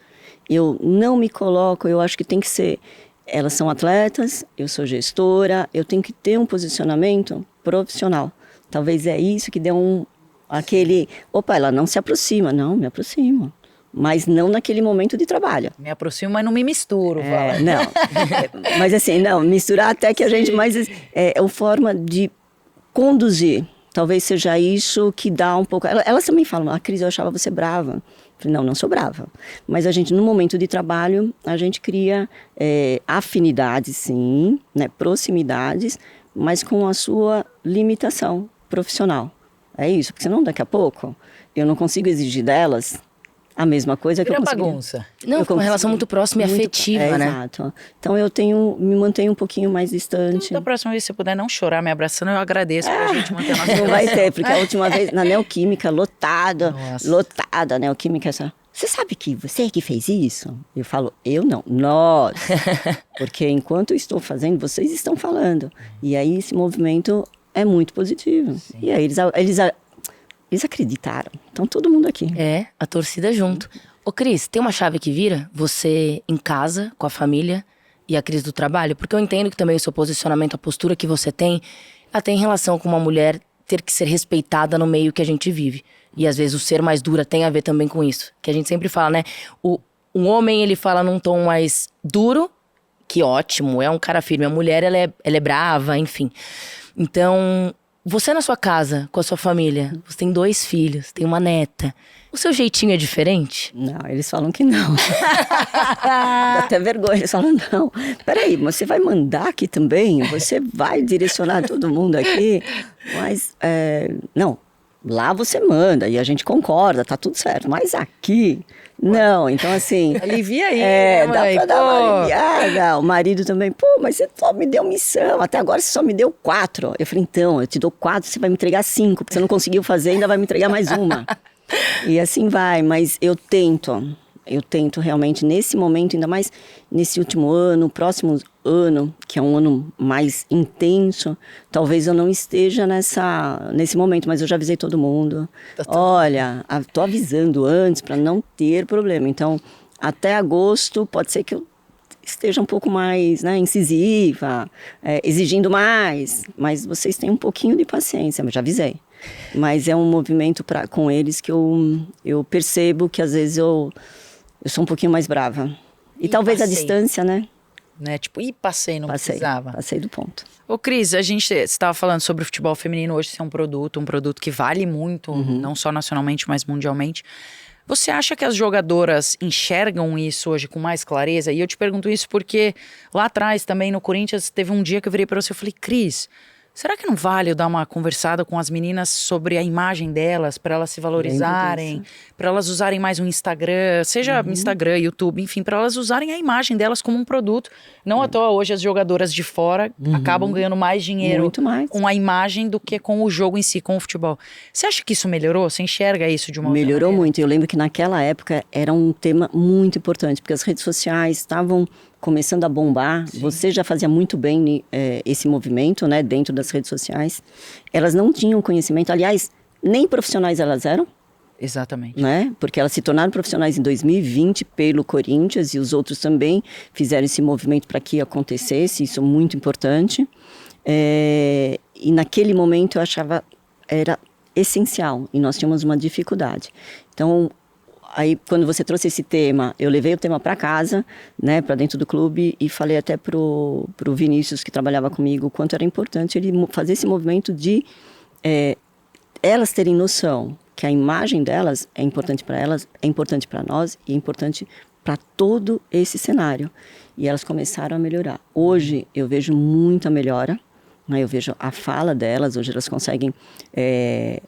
Eu não me coloco, eu acho que tem que ser... Elas são atletas, eu sou gestora, eu tenho que ter um posicionamento profissional. Talvez é isso que deu aquele... Opa, ela não se aproxima. Não, me aproximo. Mas não naquele momento de trabalho. Me aproximo, mas não me misturo. Não, mas assim, não, misturar até que a gente mais... É a forma de conduzir. Talvez seja isso que dá um pouco... Elas também falam, Cris, eu achava você brava. Eu falei, não sou brava. Mas a gente, no momento de trabalho, a gente cria afinidades, sim, né, proximidades, mas com a sua limitação profissional. É isso, porque senão daqui a pouco eu não consigo exigir delas a mesma coisa que eu consegui. Bagunça. Não, uma relação muito próxima e afetiva, né? Exato. Então eu me mantenho um pouquinho mais distante. Então, da próxima vez, se você puder não chorar me abraçando, eu agradeço pra gente manter a nossa Não vai ter, porque a última vez na Neoquímica, lotada, a Neoquímica, você sabe que você que fez isso? Eu falo, eu não, nós. Porque enquanto eu estou fazendo, vocês estão falando. E aí esse movimento é muito positivo. Sim. E aí eles acreditaram. Então, todo mundo aqui. A torcida junto. Ô, Cris, tem uma chave que vira? Você em casa, com a família e a Cris do trabalho? Porque eu entendo que também o seu posicionamento, a postura que você tem, ela tem relação com uma mulher ter que ser respeitada no meio que a gente vive. E às vezes o ser mais dura tem a ver também com isso. Que a gente sempre fala, né? Um homem, ele fala num tom mais duro, que ótimo, é um cara firme. A mulher, ela é brava, enfim. Então... Você na sua casa, com a sua família, você tem 2 filhos, tem uma neta. O seu jeitinho é diferente? Não, eles falam que não. Dá até vergonha, eles falam, não. Peraí, você vai mandar aqui também? Você vai direcionar todo mundo aqui? Mas, não, lá você manda e a gente concorda, tá tudo certo. Mas aqui... Não, então assim... Alivia aí, dá pra dar uma aliviada. O marido também, mas você só me deu missão, até agora você só me deu 4. Eu falei, então, eu te dou 4, você vai me entregar 5, porque você não conseguiu fazer, ainda vai me entregar mais uma. E assim vai, mas eu tento realmente nesse momento, ainda mais nesse último ano, próximos ano, que é um ano mais intenso, talvez eu não esteja nesse momento, mas eu já avisei todo mundo. Olha, tô avisando antes para não ter problema. Então, até agosto, pode ser que eu esteja um pouco mais, né, incisiva, exigindo mais, mas vocês têm um pouquinho de paciência, eu já avisei. Mas é um movimento com eles que eu percebo que às vezes eu sou um pouquinho mais brava. E talvez a distância, né? Tipo, passei, não precisava. Passei do ponto. Ô Cris, você estava falando sobre o futebol feminino hoje ser um produto que vale muito, não só nacionalmente, mas mundialmente. Você acha que as jogadoras enxergam isso hoje com mais clareza? E eu te pergunto isso porque lá atrás também no Corinthians teve um dia que eu virei para você e falei, Cris, será que não vale eu dar uma conversada com as meninas sobre a imagem delas, para elas se valorizarem, para elas usarem mais um Instagram, seja Instagram, YouTube, enfim, para elas usarem a imagem delas como um produto. Não à toa hoje as jogadoras de fora acabam ganhando mais dinheiro com a imagem do que com o jogo em si, com o futebol. Você acha que isso melhorou? Você enxerga isso de uma outra maneira? Melhorou muito. Eu lembro que naquela época era um tema muito importante, porque as redes sociais estavam começando a bombar. Sim. Você já fazia muito bem esse movimento, né, dentro das redes sociais. Elas não tinham conhecimento, aliás, nem profissionais elas eram. Exatamente. Né? Porque elas se tornaram profissionais em 2020 pelo Corinthians e os outros também fizeram esse movimento para que acontecesse, isso é muito importante. E naquele momento eu achava era essencial e nós tínhamos uma dificuldade. Então, aí, quando você trouxe esse tema, eu levei o tema para casa, né, para dentro do clube e falei até pro Vinícius, que trabalhava comigo, o quanto era importante ele fazer esse movimento de elas terem noção que a imagem delas é importante para elas, é importante para nós e é importante para todo esse cenário. E elas começaram a melhorar. Hoje eu vejo muita melhora, né, eu vejo a fala delas, hoje elas conseguem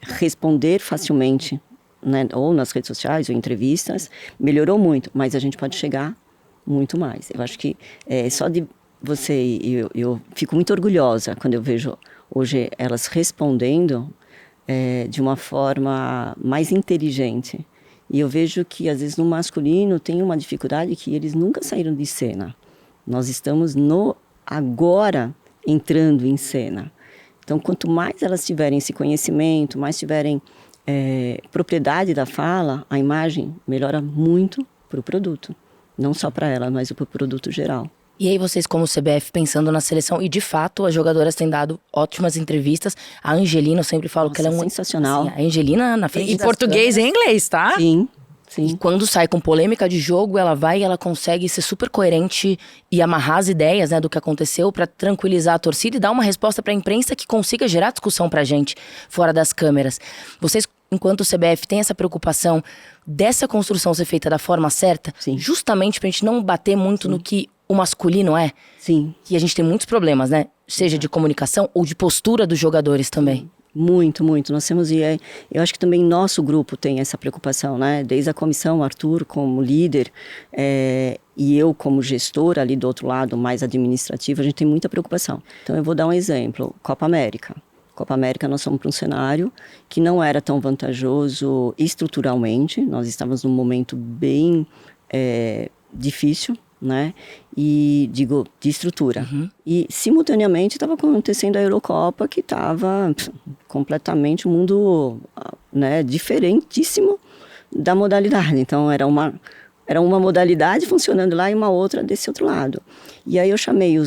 responder facilmente, né, ou nas redes sociais, ou em entrevistas, melhorou muito, mas a gente pode chegar muito mais. Eu acho que só de você, eu fico muito orgulhosa quando eu vejo hoje elas respondendo de uma forma mais inteligente. E eu vejo que, às vezes, no masculino tem uma dificuldade que eles nunca saíram de cena. Nós estamos agora entrando em cena. Então, quanto mais elas tiverem esse conhecimento, mais tiverem propriedade da fala, a imagem melhora muito para o produto. Não só para ela, mas para o produto geral. E aí vocês, como CBF, pensando na seleção, e de fato as jogadoras têm dado ótimas entrevistas. A Angelina, eu sempre falo que ela é sensacional. Assim, a Angelina na frente em português e em inglês, tá? Sim. Sim. E quando sai com polêmica de jogo, ela vai e ela consegue ser super coerente e amarrar as ideias, né, do que aconteceu para tranquilizar a torcida e dar uma resposta para a imprensa que consiga gerar discussão pra gente fora das câmeras. Vocês, enquanto o CBF, tem essa preocupação dessa construção ser feita da forma certa? Sim. Justamente pra gente não bater muito no que o masculino é? Sim. E a gente tem muitos problemas, né? Seja de comunicação ou de postura dos jogadores também. Muito, muito. Nós temos, eu acho que também nosso grupo tem essa preocupação, né? Desde a comissão, Arthur como líder e eu como gestora ali do outro lado, mais administrativa, a gente tem muita preocupação. Então eu vou dar um exemplo, Copa América. Copa América nós fomos para um cenário que não era tão vantajoso estruturalmente, nós estávamos num momento bem difícil, né? E digo, de estrutura. E simultaneamente estava acontecendo a Eurocopa, que estava completamente um mundo, né, diferentíssimo da modalidade. Então era uma modalidade funcionando lá e uma outra desse outro lado. E aí eu chamei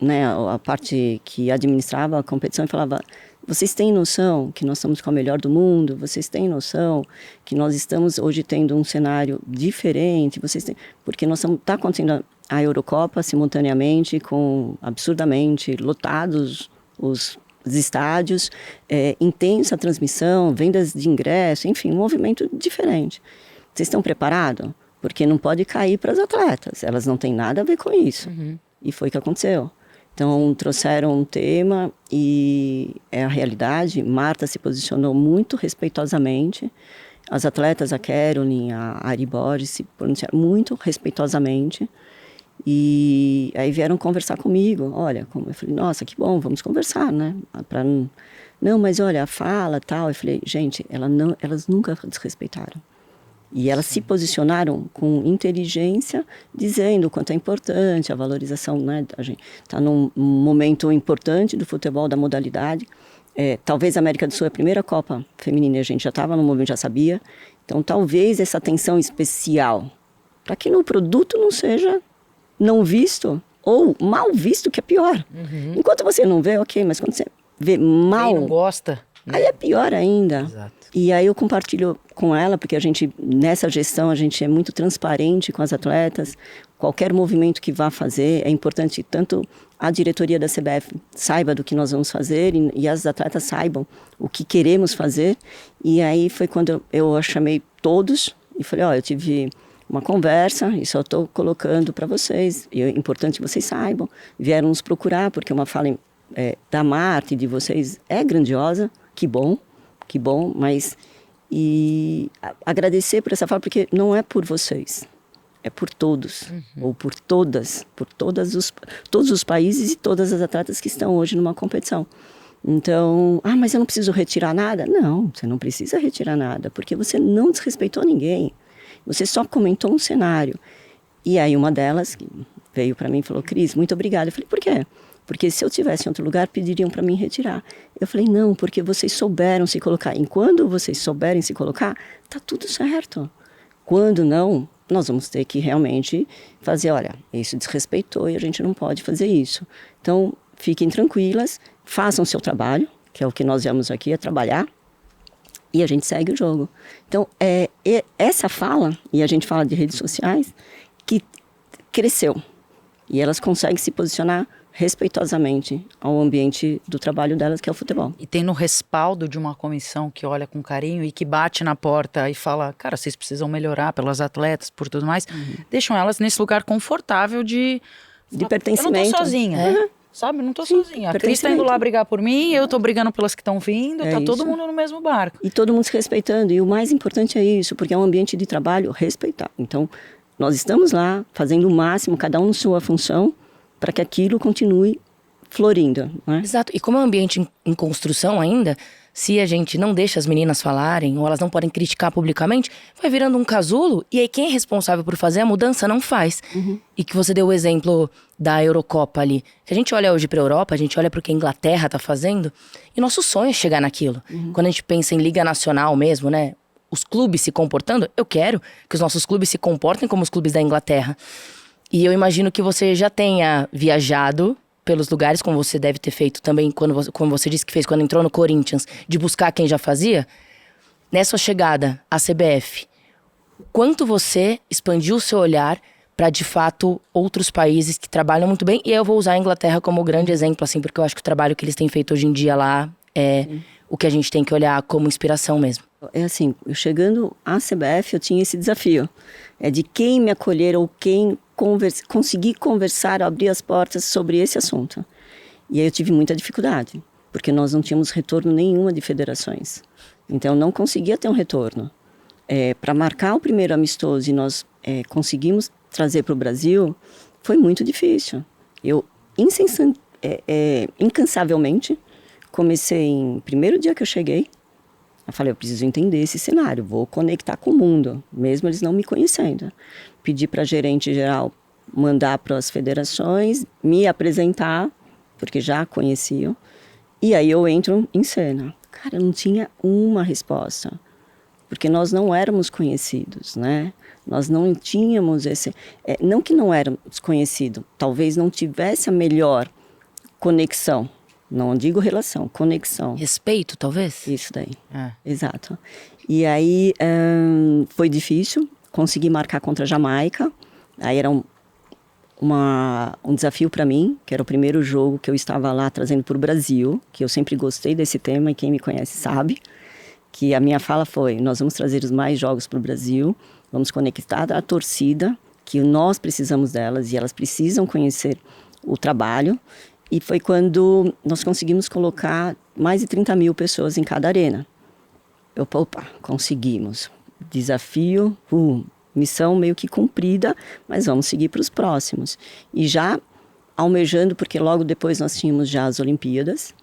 né, a parte que administrava a competição e falava: vocês têm noção que nós estamos com a melhor do mundo? Vocês têm noção que nós estamos hoje tendo um cenário diferente? Porque está acontecendo a Eurocopa simultaneamente, com absurdamente lotados os estádios, intensa transmissão, vendas de ingresso, enfim, um movimento diferente. Vocês estão preparados? Porque não pode cair para as atletas, elas não têm nada a ver com isso. E foi o que aconteceu. Então, trouxeram um tema e é a realidade. Marta se posicionou muito respeitosamente. As atletas, a Caroline, a Ari Borges, se pronunciaram muito respeitosamente. E aí vieram conversar comigo. Olha, eu falei, nossa, que bom, vamos conversar, né? Não, mas olha, a fala, tal. Eu falei, gente, elas nunca desrespeitaram. E elas se posicionaram com inteligência, dizendo o quanto é importante a valorização, né? A gente está num momento importante do futebol, da modalidade. Talvez a América do Sul é a primeira Copa feminina, a gente já estava no momento, já sabia. Então, talvez essa atenção especial, para que no produto não seja não visto ou mal visto, que é pior. Enquanto você não vê, ok, mas quando você vê mal... Quem não gosta... Aí é pior ainda. Exato. E aí eu compartilho com ela, porque a gente, nessa gestão, a gente é muito transparente com as atletas. Qualquer movimento que vá fazer, é importante tanto a diretoria da CBF saiba do que nós vamos fazer e as atletas saibam o que queremos fazer. E aí foi quando eu chamei todos e falei, eu tive uma conversa e só estou colocando para vocês. E é importante que vocês saibam. Vieram nos procurar, porque uma fala da Marta e de vocês é grandiosa. Que bom, mas agradecer por essa fala, porque não é por vocês, é por todos, ou por todos os países e todas as atletas que estão hoje numa competição. Então, mas eu não preciso retirar nada? Não, você não precisa retirar nada, porque você não desrespeitou ninguém, você só comentou um cenário. E aí uma delas veio para mim e falou, Cris, muito obrigada. Eu falei, por quê? Porque se eu estivesse em outro lugar, pediriam para mim retirar. Eu falei, não, porque vocês souberam se colocar. E quando vocês souberem se colocar, tá tudo certo. Quando não, nós vamos ter que realmente fazer, olha, isso desrespeitou e a gente não pode fazer isso. Então, fiquem tranquilas, façam o seu trabalho, que é o que nós viemos aqui, é trabalhar, e a gente segue o jogo. Então, essa fala, e a gente fala de redes sociais, que cresceu. E elas conseguem se posicionar respeitosamente ao ambiente do trabalho delas, que é o futebol. E tem no respaldo de uma comissão que olha com carinho e que bate na porta e fala, cara, vocês precisam melhorar pelas atletas, por tudo mais. Deixam elas nesse lugar confortável de pertencimento. Eu não tô sozinha, sabe? Não tô sozinha. A Cris tá indo lá brigar por mim, eu tô brigando pelas que estão vindo, tá todo mundo no mesmo barco. E todo mundo se respeitando. E o mais importante é isso, porque é um ambiente de trabalho respeitar. Então, nós estamos lá fazendo o máximo, cada um na sua função, para que aquilo continue florindo, né? Exato. E como é um ambiente em construção ainda, se a gente não deixa as meninas falarem, ou elas não podem criticar publicamente, vai virando um casulo, e aí quem é responsável por fazer a mudança não faz. E que você deu o exemplo da Eurocopa ali. Que a gente olha hoje pra Europa, a gente olha pro que a Inglaterra tá fazendo, e nosso sonho é chegar naquilo. Quando a gente pensa em Liga Nacional mesmo, né? Os clubes se comportando, eu quero que os nossos clubes se comportem como os clubes da Inglaterra. E eu imagino que você já tenha viajado pelos lugares, como você deve ter feito também, como você disse que fez quando entrou no Corinthians, de buscar quem já fazia. Nessa chegada à CBF, quanto você expandiu o seu olhar para, de fato, outros países que trabalham muito bem? E eu vou usar a Inglaterra como grande exemplo, assim, porque eu acho que o trabalho que eles têm feito hoje em dia lá é o que a gente tem que olhar como inspiração mesmo. É assim, eu chegando à CBF, eu tinha esse desafio. É de quem me acolher ou quem conseguir conversar, abrir as portas sobre esse assunto. E aí eu tive muita dificuldade, porque nós não tínhamos retorno nenhuma de federações. Então, não conseguia ter um retorno. Para marcar o primeiro amistoso e nós conseguimos trazer para o Brasil, foi muito difícil. Eu, incansavelmente, comecei em primeiro dia que eu cheguei, eu falei, eu preciso entender esse cenário, vou conectar com o mundo, mesmo eles não me conhecendo. Pedi para a gerente geral mandar para as federações, me apresentar, porque já conheciam, e aí eu entro em cena. Cara, eu não tinha uma resposta, porque nós não éramos conhecidos, né? Nós não tínhamos esse... não que não éramos conhecidos, talvez não tivesse a melhor conexão. Não digo relação, conexão. Respeito, talvez? Isso daí, exato. E aí foi difícil, consegui marcar contra a Jamaica. Aí era um desafio para mim, que era o primeiro jogo que eu estava lá trazendo para o Brasil, que eu sempre gostei desse tema e quem me conhece sabe, que a minha fala foi, nós vamos trazer os mais jogos para o Brasil, vamos conectar a torcida, que nós precisamos delas e elas precisam conhecer o trabalho. E foi quando nós conseguimos colocar mais de 30 mil pessoas em cada arena. Opa, conseguimos. Desafio, missão meio que cumprida, mas vamos seguir para os próximos. E já almejando, porque logo depois nós tínhamos já as Olimpíadas.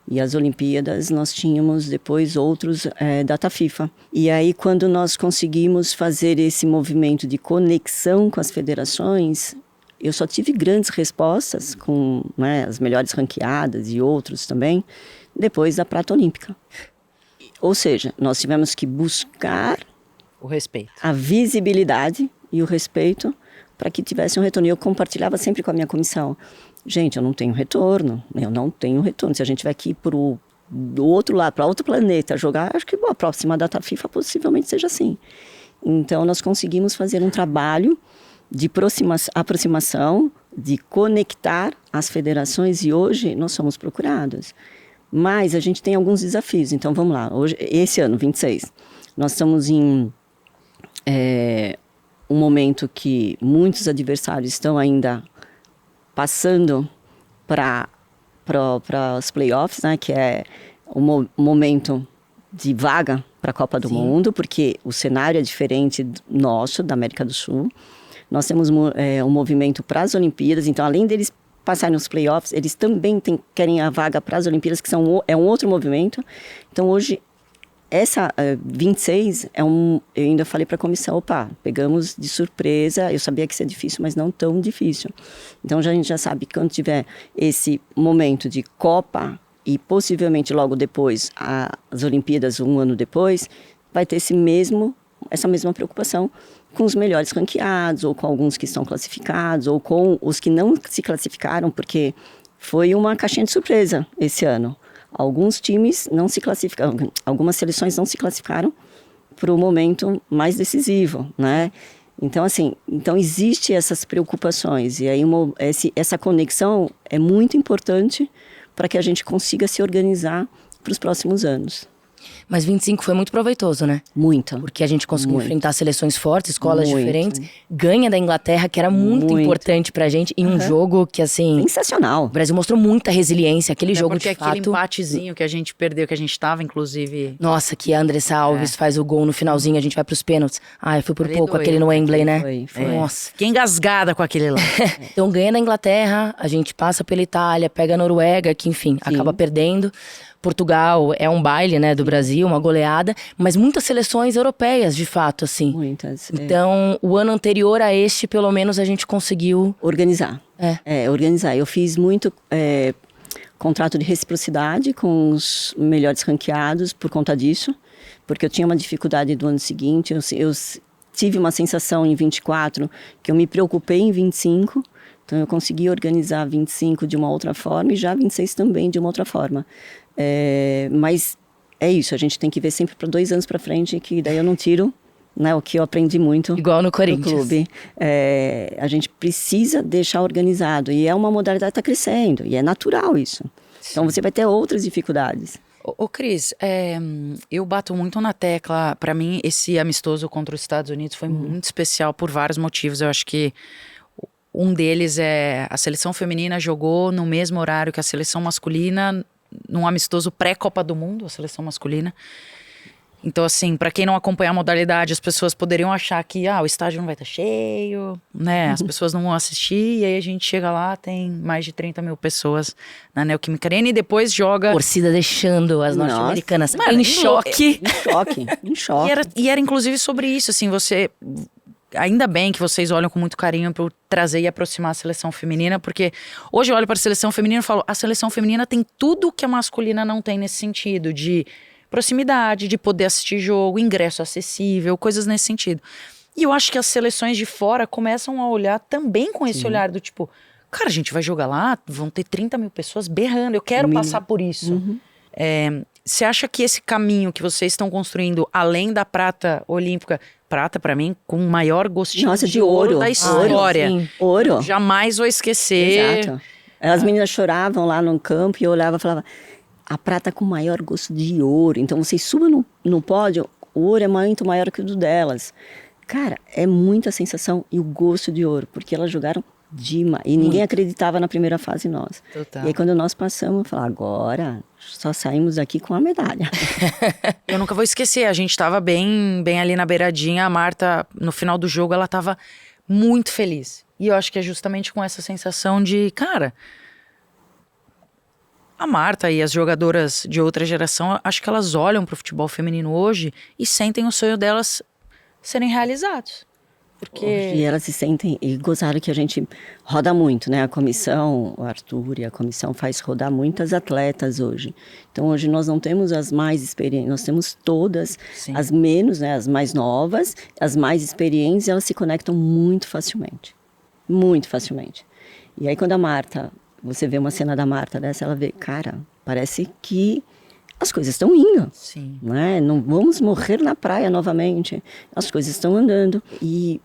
E as Olimpíadas, nós tínhamos depois outros data FIFA. E aí, quando nós conseguimos fazer esse movimento de conexão com as federações, eu só tive grandes respostas com, né, as melhores ranqueadas e outros também, depois da prata olímpica. Ou seja, nós tivemos que buscar O respeito. a visibilidade e o respeito para que tivesse um retorno. E eu compartilhava sempre com a minha comissão. Gente, eu não tenho retorno. Se a gente vai aqui do outro lado, para outro planeta jogar, acho que a próxima data FIFA possivelmente seja assim. Então, nós conseguimos fazer um trabalho de aproximação, de conectar as federações e hoje nós somos procurados. Mas a gente tem alguns desafios. Então, vamos lá. Hoje, esse ano, 26, nós estamos em um momento que muitos adversários estão ainda passando para os playoffs, né, que é um momento de vaga para a Copa do Mundo, porque o cenário é diferente nosso, da América do Sul. Nós temos um movimento para as Olimpíadas, então além deles passarem nos playoffs, eles também querem a vaga para as Olimpíadas, que é um outro movimento. Então hoje, essa 26, eu ainda falei para a comissão, pegamos de surpresa, eu sabia que isso é difícil, mas não tão difícil. Então a gente já sabe que quando tiver esse momento de Copa e possivelmente logo depois as Olimpíadas, um ano depois, vai ter essa mesma preocupação com os melhores ranqueados, ou com alguns que estão classificados, ou com os que não se classificaram, porque foi uma caixinha de surpresa esse ano. Alguns times não se classificaram, algumas seleções não se classificaram para o momento mais decisivo, né? Então, assim, existe essas preocupações, e aí essa conexão é muito importante para que a gente consiga se organizar para os próximos anos. Mas 25 foi muito proveitoso, né? Muito. Porque a gente conseguiu enfrentar seleções fortes, escolas Muito. diferentes. Ganha da Inglaterra, que era muito importante pra gente. Em um jogo que, assim... sensacional. O Brasil mostrou muita resiliência. Aquele jogo, de porque aquele fato... empatezinho que a gente perdeu, que a gente tava, inclusive... Nossa, que a Andressa Alves faz o gol no finalzinho, a gente vai pros pênaltis. Ai, foi por Ali pouco, doeu, aquele no Wembley, né? Foi. Nossa. Fiquei engasgada com aquele lá. Então ganha da Inglaterra, a gente passa pela Itália, pega a Noruega, que enfim, acaba perdendo. Portugal é um baile, né, do Brasil, uma goleada, mas muitas seleções europeias, de fato, assim. Muitas. Então, o ano anterior a este, pelo menos, a gente conseguiu... Organizar. Organizar. Eu fiz muito contrato de reciprocidade com os melhores ranqueados por conta disso, porque eu tinha uma dificuldade do ano seguinte, eu tive uma sensação em 24 que eu me preocupei em 25, então eu consegui organizar 25 de uma outra forma e já 26 também de uma outra forma. Mas é isso, a gente tem que ver sempre para 2 anos para frente, que daí eu não tiro, né, o que eu aprendi muito. Igual no Corinthians. Clube. A gente precisa deixar organizado, e é uma modalidade que está crescendo, e é natural isso. Então você vai ter outras dificuldades. Ô Cris, eu bato muito na tecla, pra mim esse amistoso contra os Estados Unidos foi muito especial por vários motivos. Eu acho que um deles é a seleção feminina jogou no mesmo horário que a seleção masculina, num amistoso pré-Copa do Mundo, a seleção masculina. Então, assim, pra quem não acompanha a modalidade, as pessoas poderiam achar que o estádio não vai estar cheio, né? As pessoas não vão assistir, e aí a gente chega lá, tem mais de 30 mil pessoas na Neoquímica Arena e depois joga... Torcida deixando as norte-americanas em choque. Em choque. E era inclusive sobre isso, assim, ainda bem que vocês olham com muito carinho para trazer e aproximar a seleção feminina, porque hoje eu olho para a seleção feminina e falo, a seleção feminina tem tudo que a masculina não tem nesse sentido, de proximidade, de poder assistir jogo, ingresso acessível, coisas nesse sentido. E eu acho que as seleções de fora começam a olhar também com esse olhar do tipo, cara, a gente vai jogar lá, vão ter 30 mil pessoas berrando, eu quero passar por isso. Você acha que esse caminho que vocês estão construindo, além da prata olímpica, prata pra mim, com o maior gostinho de ouro da história. Ouro. Jamais vou esquecer. Exato. As meninas choravam lá no campo e eu olhava e falava, a prata com maior gosto de ouro. Então vocês subam no pódio, o ouro é muito maior que o do delas. Cara, é muita sensação e o gosto de ouro, porque elas jogaram demais. E ninguém acreditava na primeira fase nós. Total. E aí quando nós passamos, eu falei, agora só saímos daqui com a medalha. Eu nunca vou esquecer, a gente tava bem ali na beiradinha, a Marta, no final do jogo, ela tava muito feliz. E eu acho que é justamente com essa sensação de, cara, A Marta e as jogadoras de outra geração, acho que elas olham para o futebol feminino hoje e sentem o sonho delas serem realizados. Porque... E elas se sentem, e gozaram que a gente roda muito, né? A comissão, o Arthur e a comissão faz rodar muitas atletas hoje. Então hoje nós não temos as mais experientes, nós temos todas, Sim. as menos, né? As mais novas, as mais experientes, elas se conectam muito facilmente. Muito facilmente. E aí quando a Marta, você vê uma cena da Marta dessa, ela vê, cara, parece que as coisas estão indo. Sim. Né? Não vamos morrer na praia novamente. As coisas estão andando. E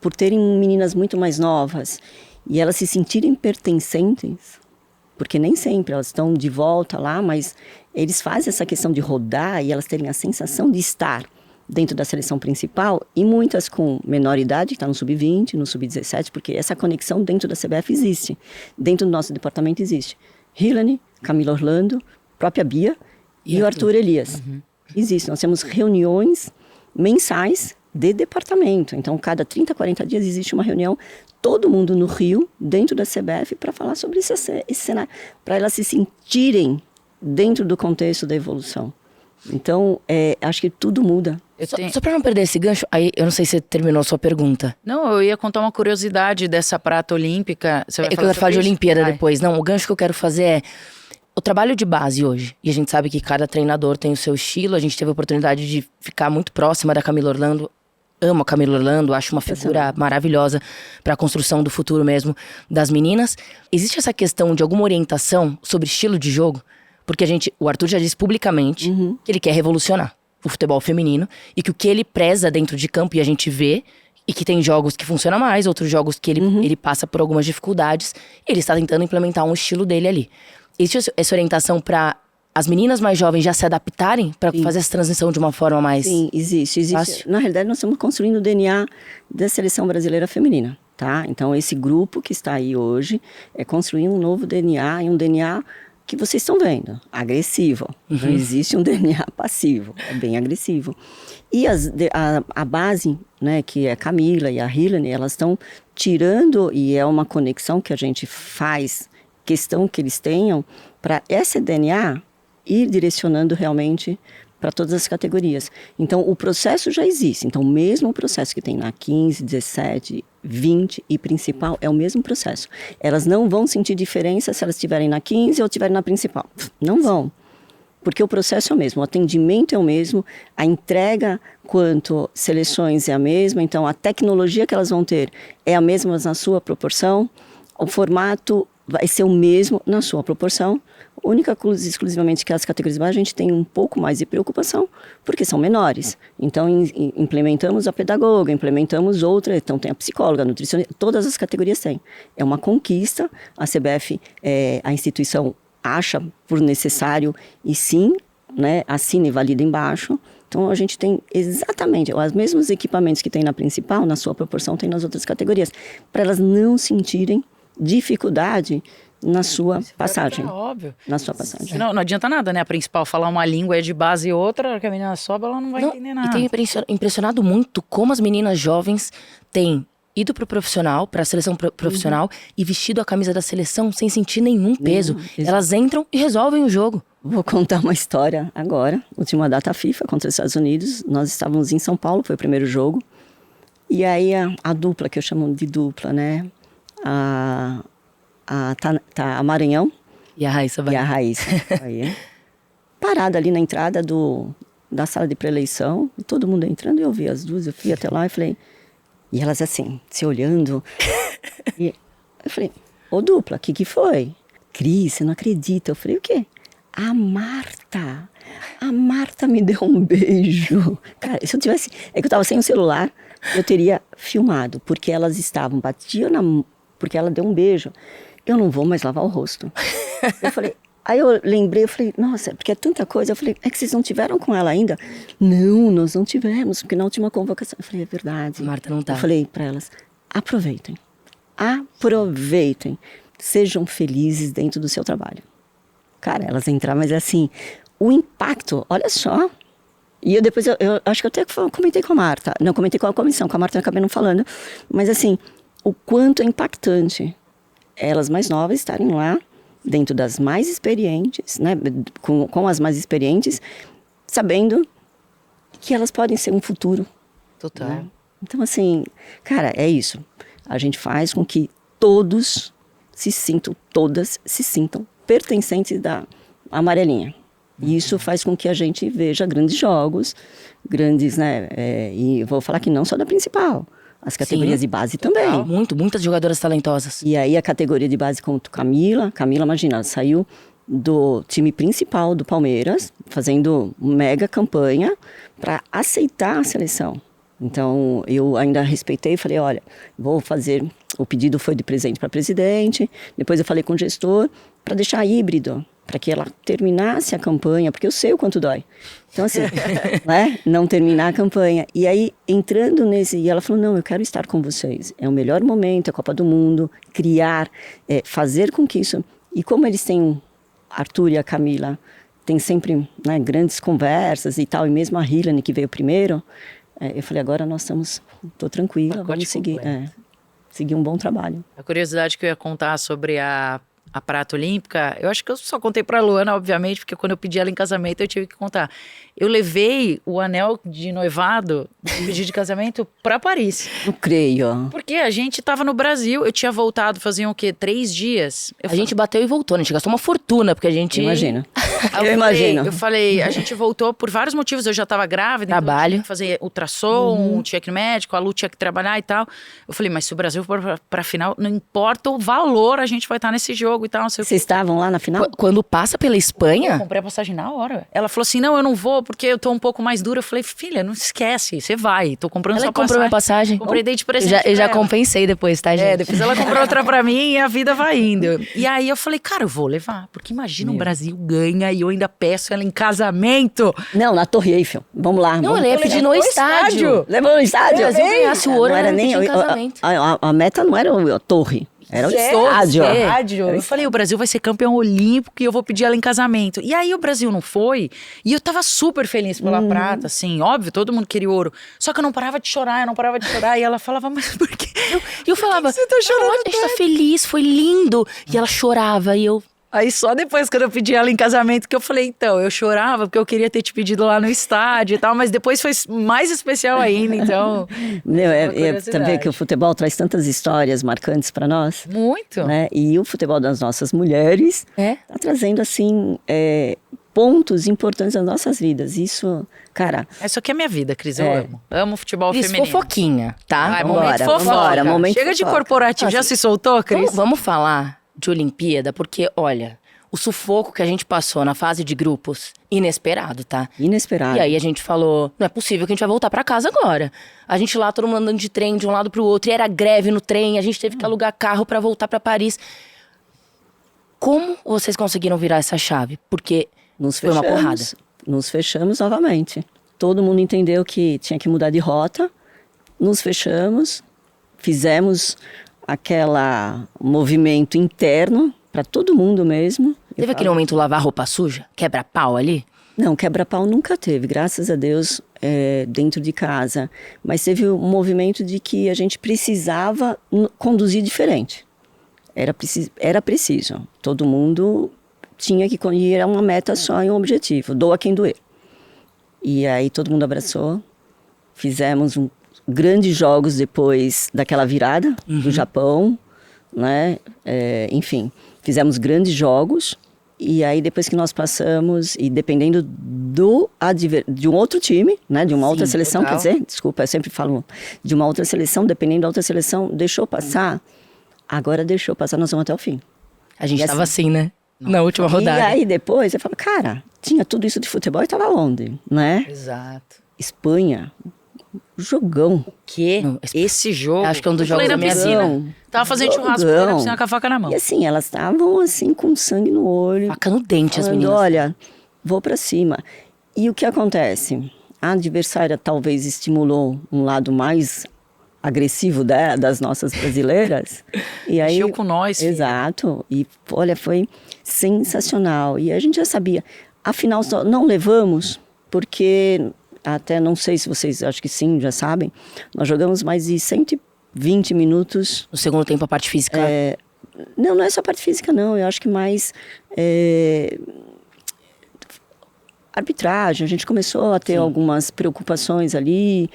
por terem meninas muito mais novas e elas se sentirem pertencentes, porque nem sempre elas estão de volta lá, mas eles fazem essa questão de rodar e elas terem a sensação de estar dentro da seleção principal, e muitas com menor idade, que está no sub-20, no sub-17, porque essa conexão dentro da CBF existe, dentro do nosso departamento existe. Hilane, Camila Orlando, própria Bia e o Arthur Elias. Existe, nós temos reuniões mensais de departamento. Então, cada 30, 40 dias existe uma reunião, todo mundo no Rio, dentro da CBF, para falar sobre esse cenário, para elas se sentirem dentro do contexto da evolução. Então, acho que tudo muda. Só para não perder esse gancho, aí eu não sei se você terminou a sua pergunta. Não, eu ia contar uma curiosidade dessa prata olímpica. Você vai Eu quero falar de sobre isso? Olimpíada Vai. depois. Não, o gancho que eu quero fazer é o trabalho de base hoje. E a gente sabe que cada treinador tem o seu estilo. A gente teve a oportunidade de ficar muito próxima da Camila Orlando. Amo a Camila Orlando, acho uma figura maravilhosa para a construção do futuro mesmo das meninas. Existe essa questão de alguma orientação sobre estilo de jogo? Porque o Arthur já disse publicamente que ele quer revolucionar o futebol feminino e que o que ele preza dentro de campo, e a gente vê, e que tem jogos que funcionam mais, outros jogos que ele passa por algumas dificuldades, ele está tentando implementar um estilo dele ali. Existe essa orientação para as meninas mais jovens já se adaptarem para fazer essa transição de uma forma mais... Sim, existe. fácil? Na realidade, nós estamos construindo o DNA da seleção brasileira feminina, tá? Então, esse grupo que está aí hoje é construir um novo DNA, e um DNA que vocês estão vendo, agressivo. Não existe um DNA passivo, é bem agressivo. E a base, né, que é a Camila e a Hilane, elas estão tirando, e é uma conexão que a gente faz, questão que eles tenham, para esse DNA ir direcionando realmente para todas as categorias. Então, o processo já existe. Então, o mesmo processo que tem na 15, 17, 20 e principal é o mesmo processo. Elas não vão sentir diferença se elas estiverem na 15 ou estiverem na principal. Não vão. Porque o processo é o mesmo, o atendimento é o mesmo, a entrega quanto seleções é a mesma, então a tecnologia que elas vão ter é a mesma na sua proporção, o formato vai ser o mesmo na sua proporção. Única, exclusivamente, que as categorias baixas a gente tem um pouco mais de preocupação, porque são menores. Então, implementamos a pedagoga, implementamos outra, então tem a psicóloga, a nutricionista, todas as categorias têm. É uma conquista, a CBF, a instituição acha por necessário, e sim, né, assina e valida embaixo. Então, a gente tem exatamente os mesmos equipamentos que tem na principal, na sua proporção, tem nas outras categorias, para elas não sentirem dificuldade na sua passagem. Óbvio. Na sua passagem. Não adianta nada, né? A principal falar uma língua é de base e outra, que a menina sobe, ela não vai entender nada. E tem impressionado muito como as meninas jovens têm ido pro profissional, pra seleção profissional, e vestido a camisa da seleção sem sentir nenhum peso. Elas entram e resolvem o jogo. Vou contar uma história agora. Última data FIFA contra os Estados Unidos. Nós estávamos em São Paulo, foi o primeiro jogo. E aí a dupla, que eu chamo de dupla, né? A Maranhão E a Raíssa vai. e a Raíssa. Aí, parada ali na entrada da sala de pré-eleição, e todo mundo entrando, e eu vi as duas, eu fui até lá e falei... E elas assim, se olhando. E eu falei, ô dupla, o que foi? Cris, você não acredita. Eu falei, o quê? A Marta me deu um beijo. Cara, se eu tivesse... É que eu tava sem o celular, eu teria filmado, porque elas estavam, porque ela deu um beijo. Eu não vou mais lavar o rosto. Eu falei... Aí eu lembrei, eu falei, nossa, porque é tanta coisa. Eu falei, é que vocês não tiveram com ela ainda? Não, nós não tivemos, porque na última convocação... Eu falei, é verdade. Marta não tá. Eu falei para elas, aproveitem. Sejam felizes dentro do seu trabalho. Cara, elas entraram, mas assim, o impacto, olha só. E eu depois, eu acho que eu até comentei com a Marta. Não, comentei com a comissão, com a Marta eu acabei não falando. Mas assim, o quanto é impactante elas mais novas estarem lá dentro das mais experientes, né? Com as mais experientes, sabendo que elas podem ser um futuro. Total. Né? Então, assim, cara, é isso. A gente faz com que todas se sintam pertencentes da amarelinha. E isso faz com que a gente veja grandes jogos, grandes, né? E vou falar que não só da principal, as categorias de base também. Muitas jogadoras talentosas. E aí a categoria de base com Camila, imagina, ela saiu do time principal do Palmeiras, fazendo mega campanha para aceitar a seleção. Então, eu ainda respeitei e falei, olha, vou fazer... O pedido foi de presente para presidente, depois eu falei com o gestor para deixar híbrido, para que ela terminasse a campanha, porque eu sei o quanto dói. Então, assim, né? Não terminar a campanha. E aí, entrando nesse... E ela falou, não, eu quero estar com vocês. É o melhor momento, a Copa do Mundo, criar, fazer com que isso... E como eles têm, Arthur e a Camila, tem sempre, né, grandes conversas e tal, e mesmo a Hilane, que veio primeiro... eu falei, agora nós tô tranquila, vamos seguir um bom trabalho. A curiosidade que eu ia contar sobre a prata olímpica, eu acho que eu só contei pra Luana, obviamente, porque quando eu pedi ela em casamento, eu tive que contar. Eu levei o anel de noivado, de pedido de casamento, pra Paris. Não creio. Porque a gente tava no Brasil, eu tinha voltado, faziam o quê? 3 dias. A gente bateu e voltou, né? A gente gastou uma fortuna, porque a gente... Imagina. Eu falei, a gente voltou por vários motivos, eu já tava grávida, Trabalho. Então tinha que fazer ultrassom, tinha que ir no médico, a Lu tinha que trabalhar e tal. Eu falei, mas se o Brasil for pra final, não importa o valor, a gente vai estar nesse jogo e tal, não sei o quê. Vocês estavam lá na final? Quando passa pela Eu Espanha... comprei a passagem na hora. Ela falou assim, não, eu não vou porque eu tô um pouco mais dura. Eu falei, filha, não esquece, você vai. Tô comprando Ela sua comprou minha passagem. Comprei desde presente Eu já pra ela. compensei depois, tá, gente? Depois ela comprou outra pra mim e a vida vai indo. E aí eu falei, cara, eu vou levar. Porque imagina o Brasil ganha e eu ainda peço ela em casamento. Não, na Torre Eiffel. Vamos lá. Não, vamos. ela ia pedir no estádio. Levou no estádio? Se o Brasil ganhasse o ouro, não ela era ia nem pedir em casamento. a meta não era a torre. Era o estádio. Eu falei, o Brasil vai ser campeão olímpico e eu vou pedir ela em casamento. E aí o Brasil não foi. E eu tava super feliz pela prata, assim. Óbvio, todo mundo queria ouro. Só que eu não parava de chorar. E ela falava, mas por quê? E eu falava, você tá chorando? a gente tá feliz, foi lindo. E ela chorava e eu... Aí só depois, quando eu pedi ela em casamento, que eu falei, então, eu chorava porque eu queria ter te pedido lá no estádio e tal, mas depois foi mais especial ainda, então... Também que o futebol traz tantas histórias marcantes para nós. Muito. Né? E o futebol das nossas mulheres tá trazendo, assim, pontos importantes das nossas vidas. Isso, cara... Isso aqui é minha vida, Cris, eu amo. Amo futebol Cris, feminino. fofoquinha, tá? Vai, Vambora, momento fofoca. vambora, momento Chega de fofoca. corporativo, já se soltou, Cris? Vamos falar de Olimpíada, porque, olha, o sufoco que a gente passou na fase de grupos, inesperado, tá? Inesperado. E aí a gente falou, não é possível que a gente vai voltar pra casa agora. A gente lá, todo mundo andando de trem de um lado pro outro, e era greve no trem, a gente teve que alugar carro pra voltar pra Paris. Como vocês conseguiram virar essa chave? Porque foi uma porrada. Nos fechamos novamente. Todo mundo entendeu que tinha que mudar de rota. Nos fechamos, fizemos aquele movimento interno para todo mundo mesmo. Teve aquele momento lavar roupa suja? Quebra-pau ali? Não, quebra-pau nunca teve, graças a Deus, dentro de casa. Mas teve um movimento de que a gente precisava conduzir diferente. Era preciso. Todo mundo tinha que ir a uma meta só e um objetivo. Doa quem doer. E aí todo mundo abraçou. Fizemos grandes jogos depois daquela virada do Japão, né? Enfim, fizemos grandes jogos. E aí depois que nós passamos, e dependendo de um outro time, né? De uma outra seleção, total. quer dizer, desculpa, eu sempre falo de uma outra seleção, dependendo da outra seleção, deixou passar, agora deixou passar, nós vamos até o fim. A gente E tava assim, né? Na última rodada. E aí depois eu falo, cara, tinha tudo isso de futebol e tava onde, né? Exato. Espanha, jogão. Que? Não, Esse jogo... acho que é um dos Eu falei jogos na da minha piscina. vida. Tava fazendo churrasco, Jogão. falei na piscina com a faca na mão. E assim, elas estavam assim com sangue no olho. Faca no dente, as falando, meninas. olha, vou pra cima. E o que acontece? A adversária talvez estimulou um lado mais agressivo das nossas brasileiras. E aí, Mexeu com nós, filha. Exato. E olha, foi sensacional. E a gente já sabia. Afinal, só não levamos, porque até não sei se vocês, acho que sim, já sabem, nós jogamos mais de 120 minutos No segundo tempo, a parte física... Não é só a parte física, não. Eu acho que mais... arbitragem, a gente começou a ter algumas preocupações ali,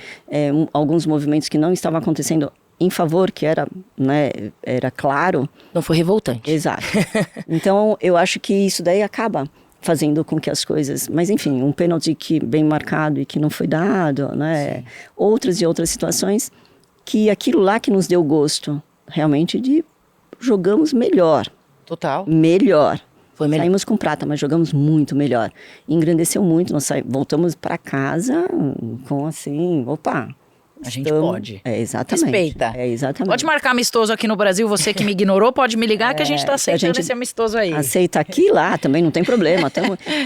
alguns movimentos que não estavam acontecendo em favor, que era, né, era claro. Não foi revoltante. Exato. Então, eu acho que isso daí acaba fazendo com que as coisas... Mas, enfim, um pênalti que bem marcado e que não foi dado, né? Outras e outras situações que aquilo lá que nos deu gosto, realmente, de jogamos melhor. Total. Melhor. Foi melhor. Saímos com prata, mas jogamos muito melhor. Engrandeceu muito, nós voltamos para casa com assim, opa... A gente pode. Exatamente. Respeita. Exatamente. Pode marcar amistoso aqui no Brasil, você que me ignorou, pode me ligar que a gente tá aceitando esse amistoso aí. Aceita aqui e lá, também não tem problema.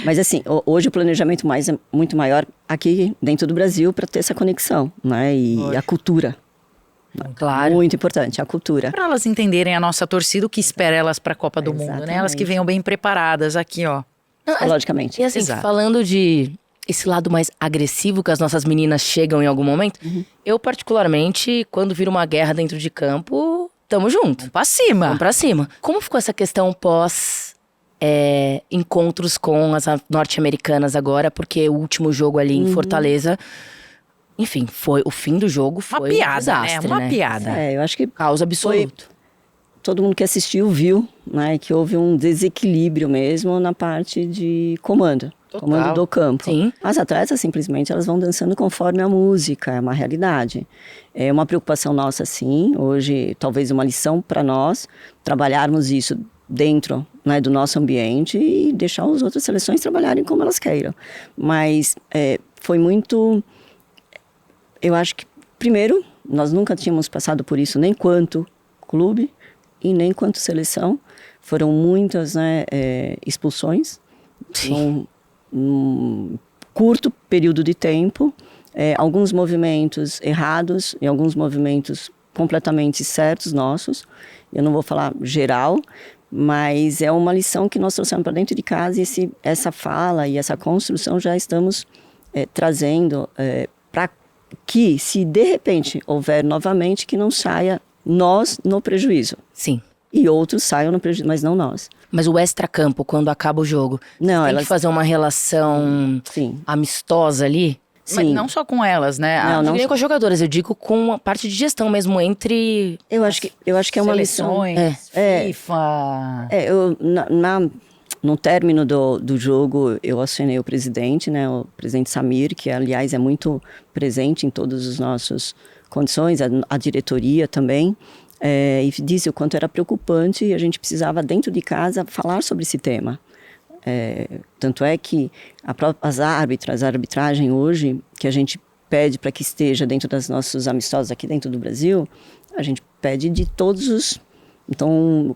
Mas assim, hoje o planejamento é muito maior aqui dentro do Brasil para ter essa conexão, né? E a cultura. Claro. Muito importante, a cultura. Para elas entenderem a nossa torcida, o que espera elas para a Copa do Mundo, né? Elas que venham bem preparadas aqui, ó. Psicologicamente. E assim, Exato. Falando de esse lado mais agressivo que as nossas meninas chegam em algum momento, eu particularmente, quando vira uma guerra dentro de campo, tamo junto. Pra cima. Vamos pra cima. Como ficou essa questão pós encontros com as norte-americanas agora? Porque o último jogo ali em Fortaleza, enfim, foi o fim do jogo, foi Uma piada, um desastre, né? Uma né? piada. Eu acho que Caos absoluto. todo mundo que assistiu viu, né, que houve um desequilíbrio mesmo na parte de comando. Total. Comando do campo. Sim. As atletas simplesmente elas vão dançando conforme a música, é uma realidade. É uma preocupação nossa, sim. Hoje, talvez uma lição para nós, trabalharmos isso dentro, né, do nosso ambiente e deixar as outras seleções trabalharem como elas queiram. Mas foi muito... Eu acho que, primeiro, nós nunca tínhamos passado por isso, nem quanto clube e nem quanto seleção. Foram muitas, né, expulsões. Sim. Num curto período de tempo, alguns movimentos errados e alguns movimentos completamente certos nossos. Eu não vou falar geral, mas é uma lição que nós trouxemos para dentro de casa e essa fala e essa construção já estamos trazendo para que, se de repente houver novamente, que não saia nós no prejuízo. Sim. E outros saiam no prejuízo, mas não nós. Mas o extracampo, quando acaba o jogo, Não, tem elas que fazer uma relação Sim. amistosa ali? Mas Sim. não só com elas, né? Não, Não digo nem com as jogadoras, eu digo com a parte de gestão mesmo, entre... Eu acho que é uma lição. Seleções, FIFA. No término do jogo, eu acionei o presidente, né, o presidente Samir, que aliás é muito presente em todas as nossas condições, a diretoria também, e disse o quanto era preocupante e a gente precisava, dentro de casa, falar sobre esse tema. Tanto é que a arbitragem hoje, que a gente pede para que esteja dentro das nossos amistosos aqui dentro do Brasil, a gente pede de todos os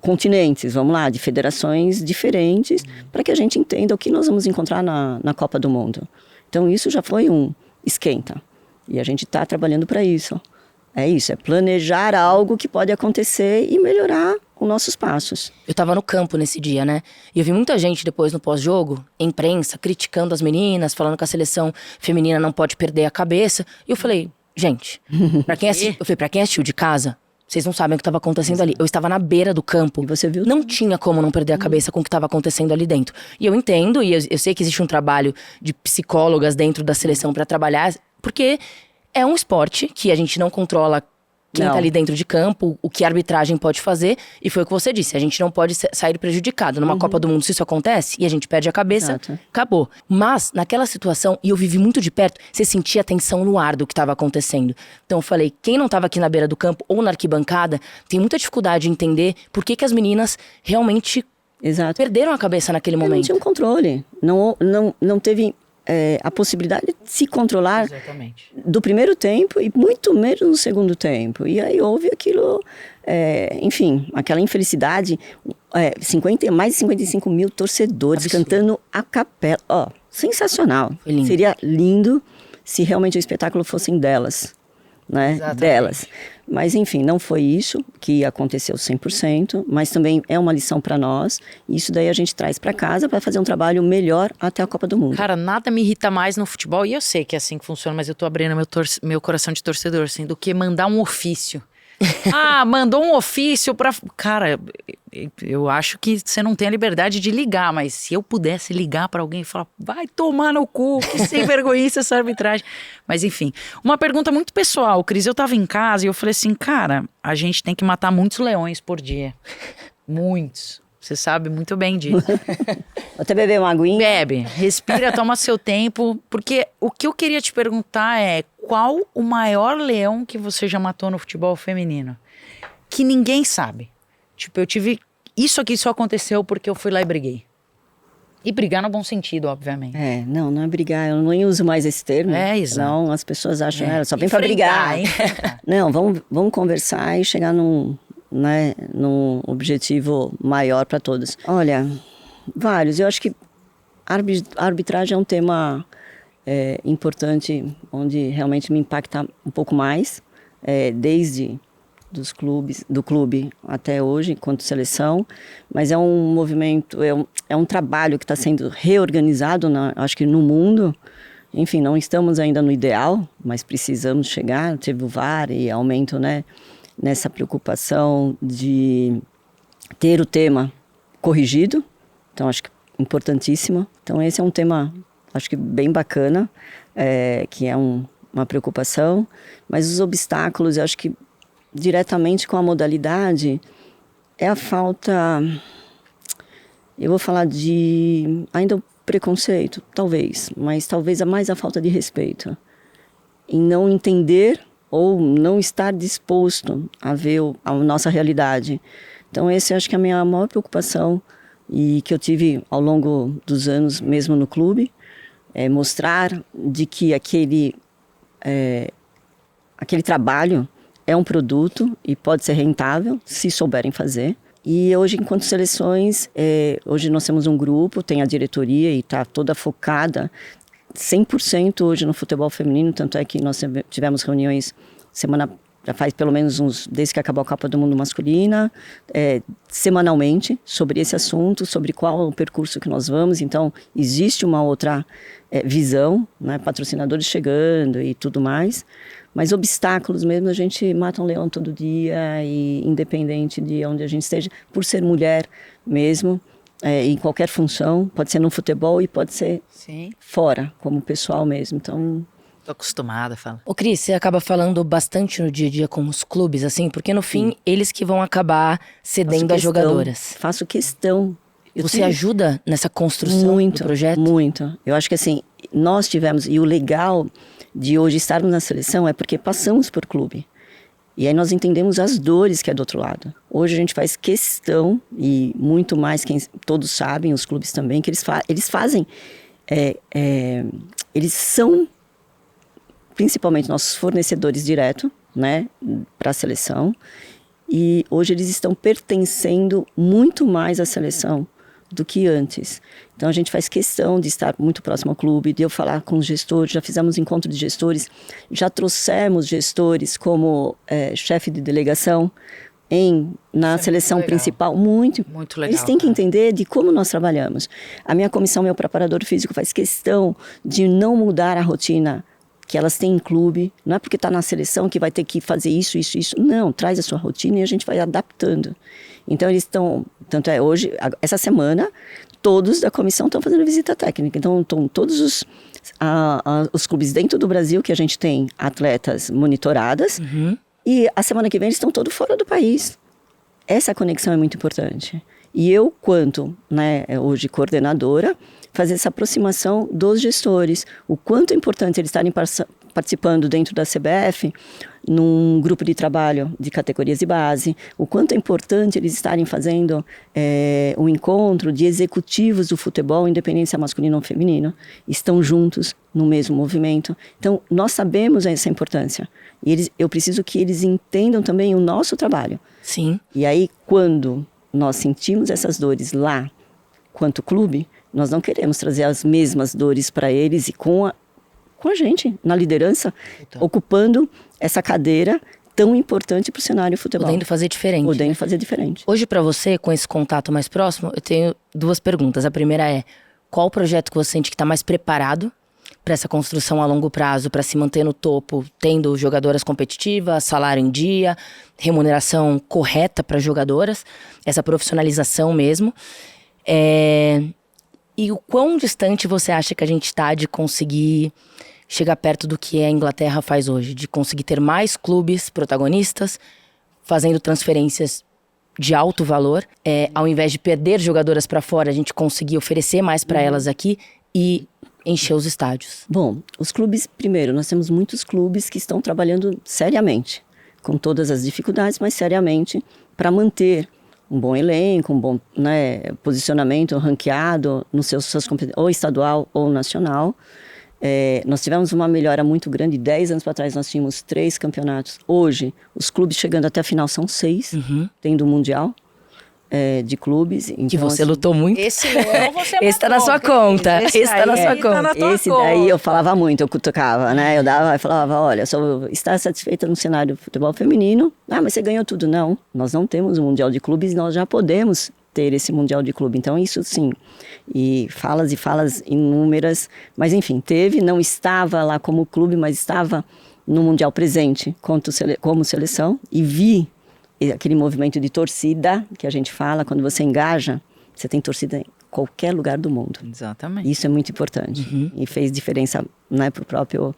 continentes, vamos lá, de federações diferentes, para que a gente entenda o que nós vamos encontrar na Copa do Mundo. Então isso já foi um esquenta, e a gente está trabalhando para isso. É isso, é planejar algo que pode acontecer e melhorar os nossos passos. Eu tava no campo nesse dia, né? E eu vi muita gente depois no pós-jogo, imprensa, criticando as meninas, falando que a seleção feminina não pode perder a cabeça. E eu falei, gente, pra quem assistiu de casa, vocês não sabem o que estava acontecendo ali. Eu estava na beira do campo. E você viu? Não tinha como não perder a cabeça com o que estava acontecendo ali dentro. E eu entendo, e eu sei que existe um trabalho de psicólogas dentro da seleção para trabalhar, porque é um esporte que a gente não controla quem tá ali dentro de campo, o que a arbitragem pode fazer. E foi o que você disse, a gente não pode sair prejudicado. Numa Copa do Mundo, se isso acontece, e a gente perde a cabeça, Exato. acabou. Mas, naquela situação, e eu vivi muito de perto, você sentia a tensão no ar do que estava acontecendo. Então eu falei, quem não estava aqui na beira do campo ou na arquibancada, tem muita dificuldade em entender por que as meninas realmente Exato. perderam a cabeça naquele Não momento. tinha um controle, não teve a possibilidade de se controlar Exatamente. do primeiro tempo e muito menos no segundo tempo. E aí houve aquilo, enfim, aquela infelicidade, mais de 55 mil torcedores Absurdo. cantando a capela. Ó, sensacional. Foi lindo. Seria lindo se realmente o espetáculo fossem delas, né? Exatamente. Delas. Mas, enfim, não foi isso que aconteceu 100%, mas também é uma lição para nós. E isso daí a gente traz para casa para fazer um trabalho melhor até a Copa do Mundo. Cara, nada me irrita mais no futebol, e eu sei que é assim que funciona, mas eu tô abrindo meu coração de torcedor, assim, do que mandar um ofício Mandou um ofício pra... Cara, eu acho que você não tem a liberdade de ligar, mas se eu pudesse ligar pra alguém e falar, vai tomar no cu, que sem vergonha essa arbitragem. Mas enfim, uma pergunta muito pessoal, Cris, eu tava em casa e eu falei assim, cara, a gente tem que matar muitos leões por dia. Muitos. Você sabe muito bem disso. Até beber uma aguinha. Bebe, respira, toma seu tempo. Porque o que eu queria te perguntar é qual o maior leão que você já matou no futebol feminino? Que ninguém sabe. Tipo, eu tive... Isso aqui só aconteceu porque eu fui lá e briguei. E brigar no bom sentido, obviamente. Não é brigar, eu não uso mais esse termo. Exato. Não, as pessoas acham, só vem pra brigar. Não, vamos conversar e chegar num objetivo maior para todos. Olha, vários. Eu acho que a arbitragem é um tema importante, onde realmente me impacta um pouco mais, desde do clube até hoje, enquanto seleção, mas é um movimento, é um trabalho que está sendo reorganizado, acho que no mundo. Enfim, não estamos ainda no ideal, mas precisamos chegar. Teve o VAR e aumento, nessa preocupação de ter o tema corrigido. Então, acho que importantíssimo. Então, esse é um tema, acho que bem bacana, que é uma preocupação. Mas os obstáculos, eu acho que diretamente com a modalidade, é a falta... Eu vou falar ainda o preconceito, talvez, mas talvez mais a falta de respeito. Em não entender ou não estar disposto a ver a nossa realidade. Então, esse acho que é a minha maior preocupação e que eu tive ao longo dos anos, mesmo no clube, mostrar de que aquele trabalho é um produto e pode ser rentável, se souberem fazer. E hoje, enquanto seleções, hoje nós temos um grupo, tem a diretoria e está toda focada 100% hoje no futebol feminino, tanto é que nós tivemos reuniões já faz pelo menos desde que acabou a Copa do Mundo masculina, semanalmente, sobre esse assunto, sobre qual é o percurso que nós vamos. Então, existe uma outra visão, patrocinadores chegando e tudo mais, mas obstáculos mesmo, a gente mata um leão todo dia, e independente de onde a gente esteja, por ser mulher mesmo, em qualquer função, pode ser no futebol e pode ser fora, como pessoal mesmo. Então... Tô acostumada a falar. Ô Cris, você acaba falando bastante no dia a dia com os clubes, assim, porque no fim, eles que vão acabar cedendo as jogadoras. Faço questão. Você ajuda nessa construção do projeto? Muito. Eu acho que assim, nós tivemos, e o legal de hoje estarmos na seleção é porque passamos por clube. E aí nós entendemos as dores que é do outro lado. Hoje a gente faz questão, e muito mais, todos sabem, os clubes também, que eles fazem, eles são principalmente nossos fornecedores direto, para a seleção. E hoje eles estão pertencendo muito mais à seleção do que antes. Então a gente faz questão de estar muito próximo ao clube, de eu falar com os gestores, já fizemos encontro de gestores, já trouxemos gestores como chefe de delegação na seleção principal. Muito legal. Eles têm que entender de como nós trabalhamos. A minha comissão, meu preparador físico, faz questão de não mudar a rotina que elas têm em clube. Não é porque está na seleção que vai ter que fazer isso. Não, traz a sua rotina e a gente vai adaptando. Então eles estão, hoje, essa semana, todos da comissão estão fazendo visita técnica. Então estão todos os clubes dentro do Brasil que a gente tem atletas monitoradas. E a semana que vem eles estão todos fora do país. Essa conexão é muito importante. E eu, quanto hoje coordenadora, fazer essa aproximação dos gestores. O quanto é importante eles estarem participando dentro da CBF, num grupo de trabalho de categorias de base. O quanto é importante eles estarem fazendo um encontro de executivos do futebol, independente se é masculino ou feminino. Estão juntos no mesmo movimento. Então, nós sabemos essa importância. E eu preciso que eles entendam também o nosso trabalho. Sim. E aí, quando nós sentimos essas dores lá, quanto clube, nós não queremos trazer as mesmas dores para eles e com a gente, na liderança, ocupando essa cadeira tão importante para o cenário futebol. Podendo fazer diferente. Fazer diferente. Hoje, para você, com esse contato mais próximo, eu tenho duas perguntas. A primeira é, qual o projeto que você sente que está mais preparado? para essa construção a longo prazo, para se manter no topo, tendo jogadoras competitivas, salário em dia, remuneração correta para jogadoras, essa profissionalização mesmo. E o quão distante você acha que a gente está de conseguir chegar perto do que a Inglaterra faz hoje? De conseguir ter mais clubes protagonistas, fazendo transferências de alto valor, ao invés de perder jogadoras para fora, a gente conseguir oferecer mais para elas aqui e encher os estádios. Bom, os clubes, primeiro, nós temos muitos clubes que estão trabalhando seriamente, com todas as dificuldades, mas seriamente, para manter um bom elenco, um bom, né, posicionamento ranqueado nos suas competições, ou estadual ou nacional. Nós tivemos uma melhora muito grande. 10 anos para trás nós tínhamos 3 campeonatos. Hoje, os clubes chegando até a final são 6, tendo o Mundial de clubes. Então, que você lutou muito. Esse não, você esse tá na sua conta. Esse tá na sua conta. Esse daí eu falava muito, eu cutucava, né? Eu falava, olha, só está satisfeita no cenário do futebol feminino. Ah, mas você ganhou tudo. Não, nós não temos o Mundial de Clubes, nós já podemos ter esse Mundial de Clube. Então, isso sim. E falas inúmeras. Mas, enfim, teve, não estava lá como clube, mas estava no Mundial presente como seleção. E vi aquele movimento de torcida que a gente fala, quando você engaja, você tem torcida em qualquer lugar do mundo. Exatamente. Isso é muito importante. E fez diferença, né, para o próprio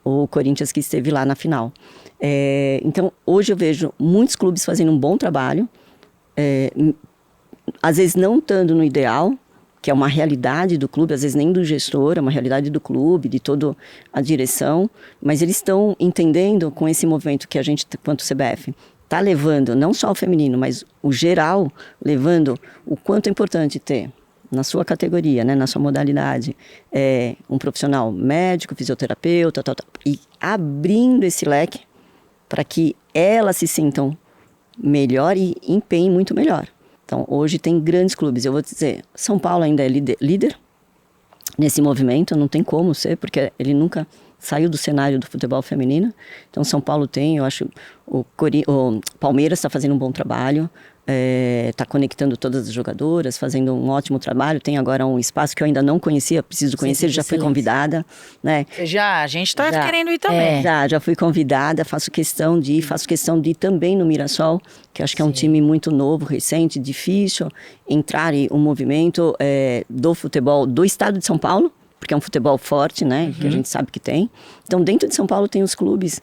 o Corinthians que esteve lá na final. Então, hoje eu vejo muitos clubes fazendo um bom trabalho, às vezes não estando no ideal, que é uma realidade do clube, às vezes nem do gestor, é uma realidade do clube, de toda a direção, mas eles estão entendendo com esse movimento que a gente, quanto CBF, está levando, não só o feminino, mas o geral, levando o quanto é importante ter na sua categoria, né, na sua modalidade, um profissional médico, fisioterapeuta, e abrindo esse leque para que elas se sintam melhor e empenhem muito melhor. Então, hoje tem grandes clubes. Eu vou dizer, São Paulo ainda é líder nesse movimento, não tem como ser, porque ele nunca saiu do cenário do futebol feminino. Então, São Paulo tem, eu acho, o Palmeiras está fazendo um bom trabalho, está conectando todas as jogadoras, fazendo um ótimo trabalho. Tem agora um espaço que eu ainda não conhecia, preciso conhecer, já fui convidada, né? A gente está querendo ir também. Já fui convidada, faço questão de ir também no Mirassol, que acho que é um time muito novo, recente, difícil entrar em um movimento do futebol do estado de São Paulo, porque é um futebol forte, né, que a gente sabe que tem. Então, dentro de São Paulo tem os clubes,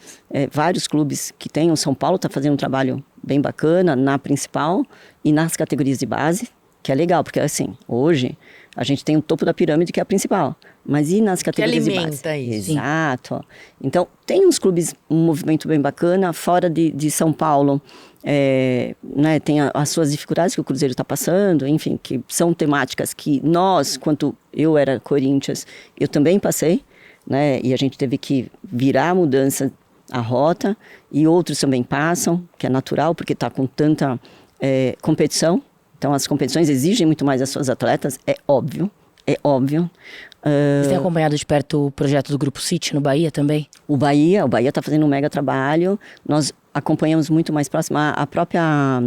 vários clubes que tem. O São Paulo está fazendo um trabalho bem bacana na principal e nas categorias de base, que é legal, porque assim, hoje a gente tem o topo da pirâmide, que é a principal, mas e nas categorias de base? Que alimenta isso. Exato. Então, tem uns clubes, um movimento bem bacana, fora de São Paulo, né, tem as suas dificuldades que o Cruzeiro está passando, enfim, que são temáticas que nós, quando eu era Corinthians, eu também passei, né, e a gente teve que virar a mudança, a rota, e outros também passam, que é natural, porque está com tanta competição. Então, as competições exigem muito mais das suas atletas, é óbvio. Você tem acompanhado de perto o projeto do Grupo City no Bahia também? O Bahia está fazendo um mega trabalho. Nós acompanhamos muito mais próximo. A própria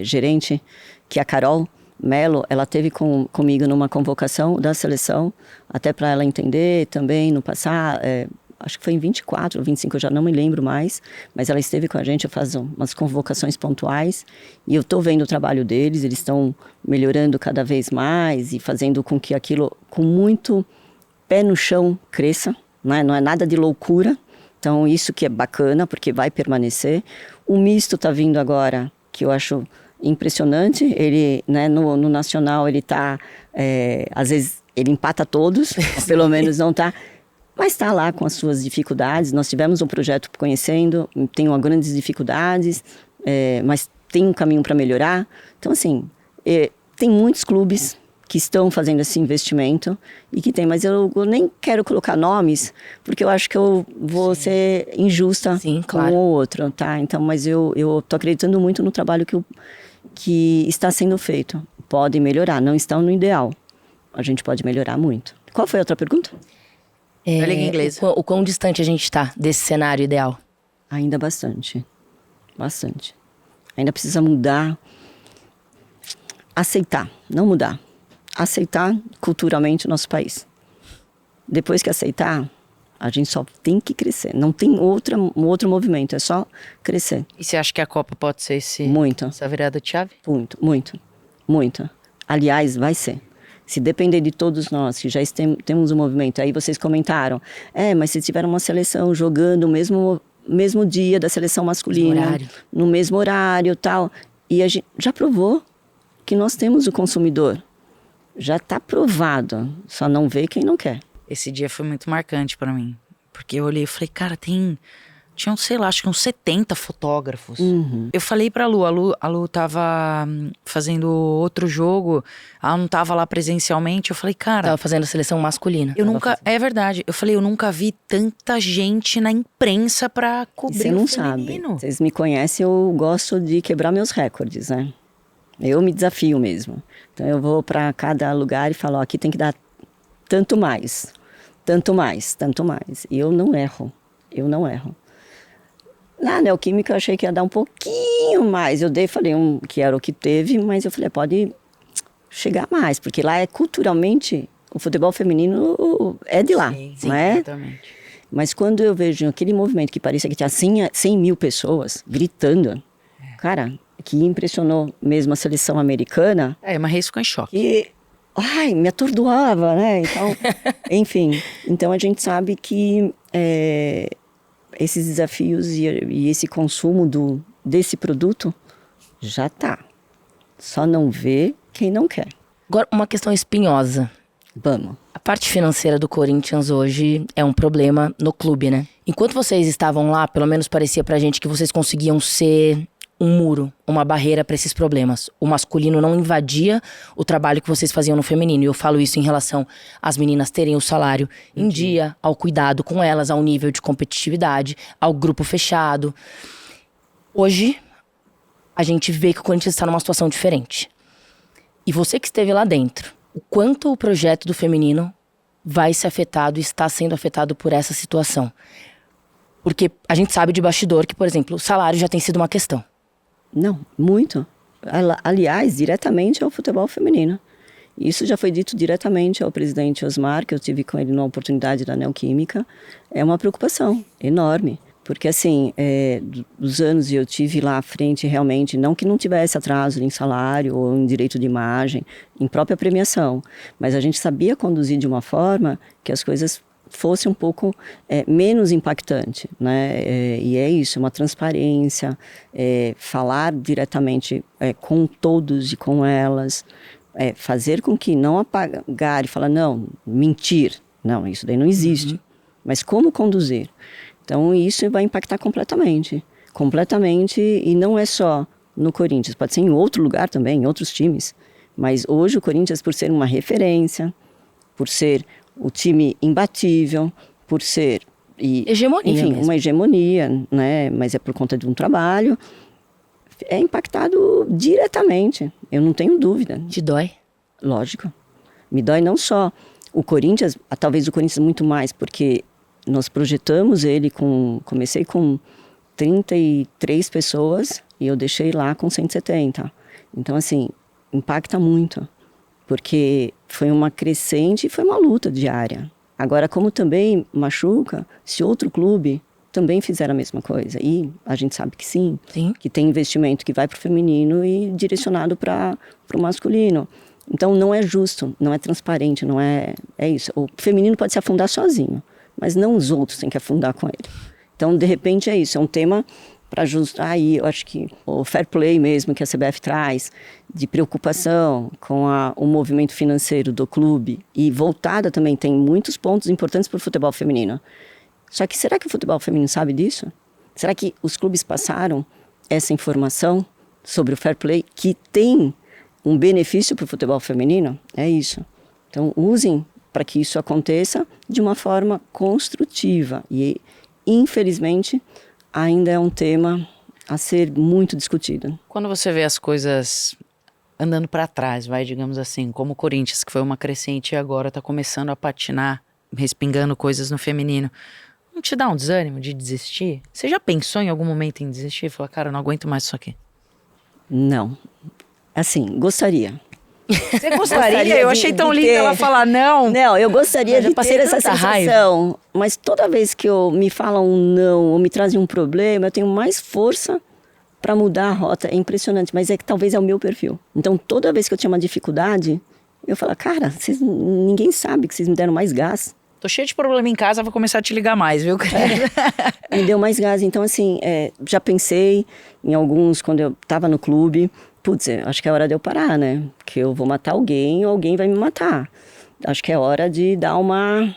gerente, que é a Carol Melo, ela teve comigo numa convocação da seleção, até para ela entender também no passado. Acho que foi em 24 ou 25, eu já não me lembro mais, mas ela esteve com a gente, eu faço umas convocações pontuais, e eu estou vendo o trabalho deles, eles estão melhorando cada vez mais e fazendo com que aquilo, com muito pé no chão, cresça, né? Não é nada de loucura. Então, isso que é bacana, porque vai permanecer. O misto está vindo agora, que eu acho impressionante. Ele, né, no nacional, ele está, às vezes, ele empata todos, pelo menos não está... Mas está lá com as suas dificuldades. Nós tivemos um projeto conhecendo, tem grandes dificuldades, mas tem um caminho para melhorar. Então, assim, tem muitos clubes que estão fazendo esse investimento e que tem, mas eu nem quero colocar nomes, porque eu acho que eu vou ser injusta com um ou outro, tá? Então, mas eu estou acreditando muito no trabalho que está sendo feito. Pode melhorar, não estão no ideal. A gente pode melhorar muito. Qual foi a outra pergunta? Da Liga Inglesa. O quão distante a gente está desse cenário ideal? Ainda bastante. Bastante. Ainda precisa mudar. Aceitar, não mudar. Aceitar culturalmente o nosso país. Depois que aceitar, a gente só tem que crescer. Não tem um outro movimento, é só crescer. E você acha que a Copa pode ser Muito. essa virada de chave? Muito. Aliás, vai ser. Se depender de todos nós, que já temos um movimento, aí vocês comentaram, mas se tiver uma seleção jogando o mesmo dia da seleção masculina, no mesmo horário, tal, e a gente já provou que nós temos o consumidor. Já está provado, só não vê quem não quer. Esse dia foi muito marcante pra mim, porque eu olhei e falei, cara, tinham, sei lá, acho que uns 70 fotógrafos. Eu falei pra Lu, a Lu tava fazendo outro jogo, ela não tava lá presencialmente, eu falei, cara... Tava fazendo a seleção masculina. É verdade, eu falei, eu nunca vi tanta gente na imprensa pra cobrir Você não o feminino. sabe, vocês me conhecem, eu gosto de quebrar meus recordes, né? Eu me desafio mesmo. Então eu vou pra cada lugar e falo, aqui tem que dar tanto mais. E eu não erro. Na Neoquímica eu achei que ia dar um pouquinho mais. Eu falei que era o que teve, mas eu falei, pode chegar mais. Porque lá culturalmente, o futebol feminino é de lá, sim, não é? Exatamente. Mas quando eu vejo aquele movimento que parecia que tinha 100 mil pessoas gritando, cara, que impressionou mesmo a seleção americana. Mas Reis ficou em choque. Que, me atordoava, né? Então, enfim. Então a gente sabe que esses desafios e esse consumo desse produto já tá. Só não vê quem não quer. Agora, uma questão espinhosa. Vamos. A parte financeira do Corinthians hoje é um problema no clube, né? Enquanto vocês estavam lá, pelo menos parecia pra gente que vocês conseguiam ser um muro, uma barreira para esses problemas. O masculino não invadia o trabalho que vocês faziam no feminino. E eu falo isso em relação às meninas terem o salário em dia, ao cuidado com elas, ao nível de competitividade, ao grupo fechado. Hoje, a gente vê que o Corinthians está numa situação diferente. E você que esteve lá dentro, o quanto o projeto do feminino vai ser afetado e está sendo afetado por essa situação? Porque a gente sabe de bastidor que, por exemplo, o salário já tem sido uma questão. Não, muito. Aliás, diretamente ao futebol feminino. Isso já foi dito diretamente ao presidente Osmar, que eu tive com ele numa oportunidade da Neoquímica. É uma preocupação enorme. Porque, assim, dos anos eu tive lá à frente, realmente, não que não tivesse atraso em salário ou em direito de imagem, em própria premiação, mas a gente sabia conduzir de uma forma que as coisas fossem um pouco menos impactante, né? E é isso, uma transparência, falar diretamente com todos e com elas, fazer com que não apagar e falar, não, mentir, não, isso daí não existe, mas como conduzir? Então, isso vai impactar completamente, e não é só no Corinthians, pode ser em outro lugar também, em outros times, mas hoje o Corinthians, por ser uma referência, por ser o time imbatível, por ser... Hegemonia enfim, mesmo. uma hegemonia, né? Mas é por conta de um trabalho, é impactado diretamente, eu não tenho dúvida. Te dói? Lógico. Me dói não só o Corinthians, talvez o Corinthians muito mais, porque nós projetamos ele comecei com 33 pessoas e eu deixei lá com 170. Então, assim, impacta muito, porque foi uma crescente e foi uma luta diária. Agora, como também machuca, se outro clube também fizer a mesma coisa, e a gente sabe que sim. Que tem investimento que vai para o feminino e direcionado para o masculino. Então, não é justo, não é transparente, não é isso. O feminino pode se afundar sozinho, mas não os outros têm que afundar com ele. Então, de repente, é isso, é um tema para ajustar aí, eu acho que o fair play mesmo que a CBF traz, de preocupação com o movimento financeiro do clube, e voltada também, tem muitos pontos importantes para o futebol feminino. Só que será que o futebol feminino sabe disso? Será que os clubes passaram essa informação sobre o fair play que tem um benefício para o futebol feminino? É isso. Então, usem para que isso aconteça de uma forma construtiva. E, infelizmente, ainda é um tema a ser muito discutido. Quando você vê as coisas andando para trás, digamos assim, como o Corinthians, que foi uma crescente e agora está começando a patinar, respingando coisas no feminino, não te dá um desânimo de desistir? Você já pensou em algum momento em desistir? Falar, cara, eu não aguento mais isso aqui. Não. Assim, gostaria. Você gostaria? Gostaria Eu achei tão lindo ela falar não. Não, eu gostaria Eu já de passei ter essa tanta sensação. Mas toda vez que me falam um não ou me trazem um problema, eu tenho mais força para mudar a rota. É impressionante, mas é que talvez é o meu perfil. Então, toda vez que eu tinha uma dificuldade, eu falo, cara, ninguém sabe que vocês me deram mais gás. Tô cheio de problema em casa, vou começar a te ligar mais, viu? Me deu mais gás. Então, assim, já pensei em alguns, quando eu estava no clube, putz, acho que é hora de eu parar, né? Porque eu vou matar alguém ou alguém vai me matar. Acho que é hora de dar uma...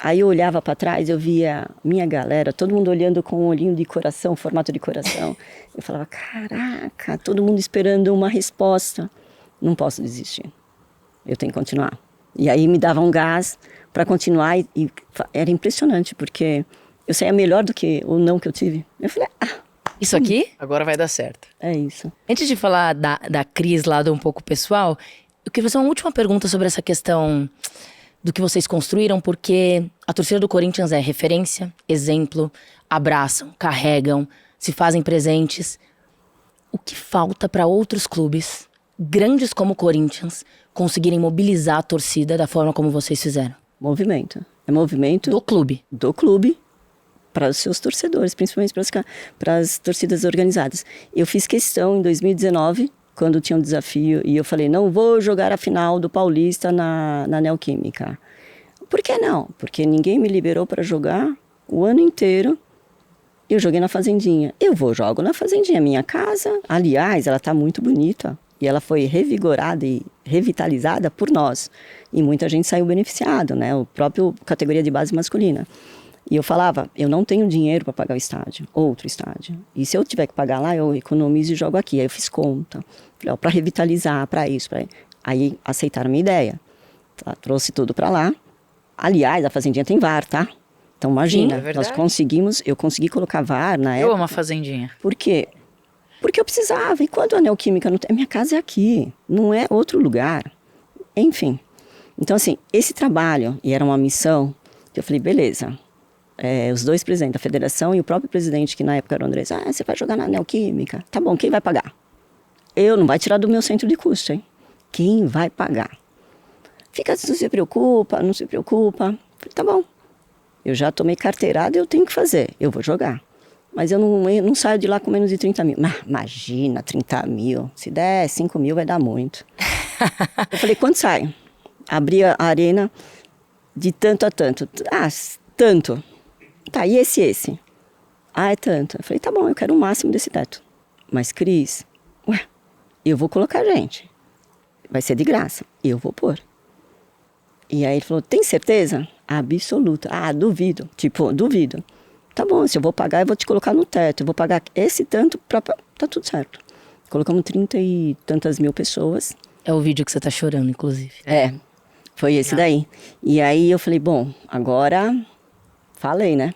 Aí eu olhava para trás, eu via minha galera, todo mundo olhando com um olhinho de coração, formato de coração. Eu falava, caraca, todo mundo esperando uma resposta. Não posso desistir. Eu tenho que continuar. E aí me dava um gás para continuar e era impressionante, porque eu saía melhor do que o não que eu tive. Eu falei, Isso aqui? Agora vai dar certo. é isso. Antes de falar da Cris, lado um pouco pessoal, eu queria fazer uma última pergunta sobre essa questão do que vocês construíram, porque a torcida do Corinthians é referência, exemplo, abraçam, carregam, se fazem presentes. O que falta para outros clubes, grandes como o Corinthians, conseguirem mobilizar a torcida da forma como vocês fizeram? Movimento. É movimento Do clube. do clube para os seus torcedores, principalmente para as torcidas organizadas. Eu fiz questão em 2019, quando tinha um desafio, e eu falei, não vou jogar a final do Paulista na Neoquímica. Por que não? Porque ninguém me liberou para jogar o ano inteiro. Eu joguei na Fazendinha. Jogo na Fazendinha, minha casa. Aliás, ela está muito bonita. E ela foi revigorada e revitalizada por nós. E muita gente saiu beneficiada, né? O próprio categoria de base masculina. E eu falava, eu não tenho dinheiro para pagar o estádio, outro estádio. E se eu tiver que pagar lá, eu economizo e jogo aqui. Aí eu fiz conta, para revitalizar, para isso. Aí aceitaram a minha ideia. Tá? Trouxe tudo para lá. Aliás, a Fazendinha tem VAR, tá? Então imagina, Sim, é verdade. eu consegui colocar VAR na época. Eu amo a Fazendinha. Por quê? Porque eu precisava. E quando a Neoquímica não tem... Minha casa é aqui, não é outro lugar. Enfim. Então, assim, esse trabalho, e era uma missão, que eu falei, beleza. Os dois presidentes da federação e o próprio presidente, que na época era o Andrés, você vai jogar na Neoquímica? Tá bom, quem vai pagar? Não vai tirar do meu centro de custo, hein? Quem vai pagar? Não se preocupa, não se preocupa. Falei, tá bom. Eu já tomei carteirada, eu tenho que fazer. Eu vou jogar. Mas eu não saio de lá com menos de 30 mil. Imagina, 30 mil. Se der 5 mil, vai dar muito. Eu falei, quanto sai? Abri a arena de tanto a tanto. Tanto. Tá, e esse? É tanto. Eu falei, tá bom, eu quero o máximo desse teto. Mas, Cris, eu vou colocar gente. Vai ser de graça. Eu vou pôr. E aí ele falou, tem certeza? Absoluta. Duvido. Duvido. Tá bom, se eu vou pagar, eu vou te colocar no teto. Eu vou pagar esse tanto, tá tudo certo. Colocamos 30 e tantas mil pessoas. É o vídeo que você tá chorando, inclusive. Foi esse daí. E aí eu falei, bom, agora falei, né?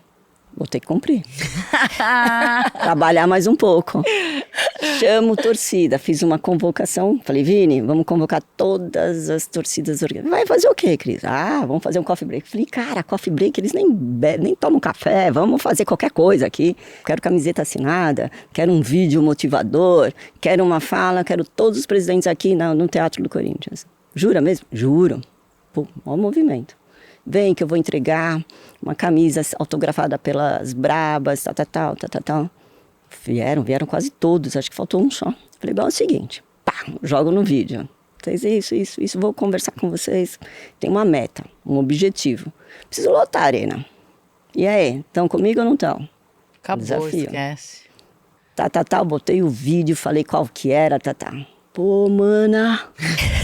Vou ter que cumprir. Trabalhar mais um pouco. Chamo torcida, fiz uma convocação. Falei, Vini, vamos convocar todas as torcidas organizadas. Vai fazer o quê, Cris? Vamos fazer um coffee break. Falei, cara, coffee break, eles nem tomam café, vamos fazer qualquer coisa aqui. Quero camiseta assinada, quero um vídeo motivador, quero uma fala, quero todos os presidentes aqui no Teatro do Corinthians. Jura mesmo? Juro. Pô, maior movimento. Vem que eu vou entregar uma camisa autografada pelas Brabas, tal. Vieram quase todos, acho que faltou um só. Falei, bom, é o seguinte, jogo no vídeo. Vocês, isso, vou conversar com vocês. Tem uma meta, um objetivo. Preciso lotar a arena. E aí, estão comigo ou não estão? Acabou, Desafio. esquece. Botei o vídeo, falei qual que era, Pô, mana,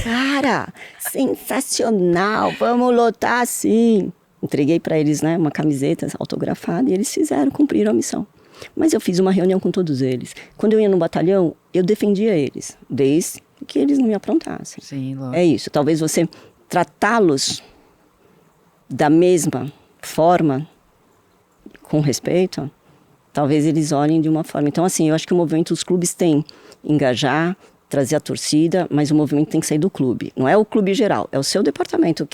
cara, sensacional, vamos lotar sim. Entreguei para eles, né, uma camiseta autografada e eles cumpriram a missão. Mas eu fiz uma reunião com todos eles. Quando eu ia no batalhão, eu defendia eles, desde que eles não me aprontassem. Sim, lógico. É isso, talvez você tratá-los da mesma forma, com respeito, talvez eles olhem de uma forma. Então, assim, eu acho que o movimento dos clubes tem engajar, trazer a torcida, mas o movimento tem que sair do clube. Não é o clube geral, é o seu departamento.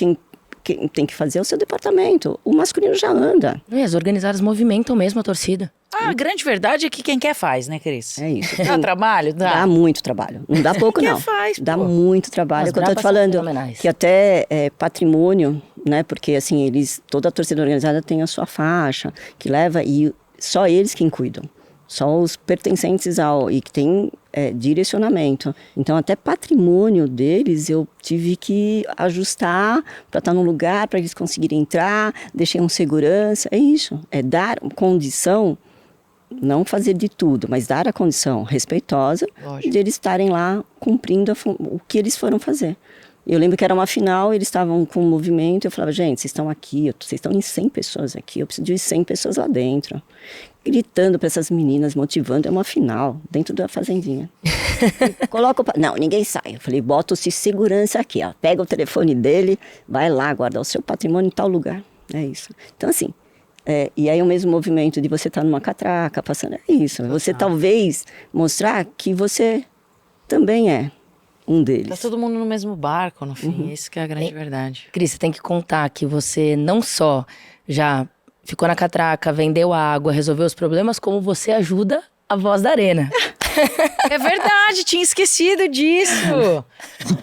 quem tem que fazer é o seu departamento. O masculino já anda. As organizadas movimentam mesmo a torcida. A grande verdade é que quem quer faz, né, Cris? É isso. Dá trabalho? Dá muito trabalho. Não dá pouco, não. Faz, dá muito trabalho. As É o que eu tô te brapas são falando. fenomenais. Que até patrimônio, né? Porque, assim, toda a torcida organizada tem a sua faixa, que leva, e só eles quem cuidam. Só os pertencentes e que tem direcionamento. Então, até patrimônio deles eu tive que ajustar para estar num lugar, para eles conseguirem entrar, deixei um segurança. É isso. É dar condição, não fazer de tudo, mas dar a condição respeitosa de eles estarem lá cumprindo o que eles foram fazer. Eu lembro que era uma final, eles estavam com um movimento, eu falava, gente, vocês estão aqui, vocês estão em 100 pessoas aqui, eu preciso de 100 pessoas lá dentro. Gritando para essas meninas, motivando, é uma final, dentro da fazendinha. Coloca Não, ninguém sai. Eu falei, bota o segurança aqui, ó, pega o telefone dele, vai lá guardar o seu patrimônio em tal lugar. É isso. Então, assim, e aí o mesmo movimento de você estar numa catraca, passando, é isso. Você talvez mostrar que você também é um deles. Tá todo mundo no mesmo barco, no fim. Isso que é a grande verdade. Cris, você tem que contar que você não só já ficou na catraca, vendeu água, resolveu os problemas, como você ajuda a Voz da Arena. É verdade, tinha esquecido disso.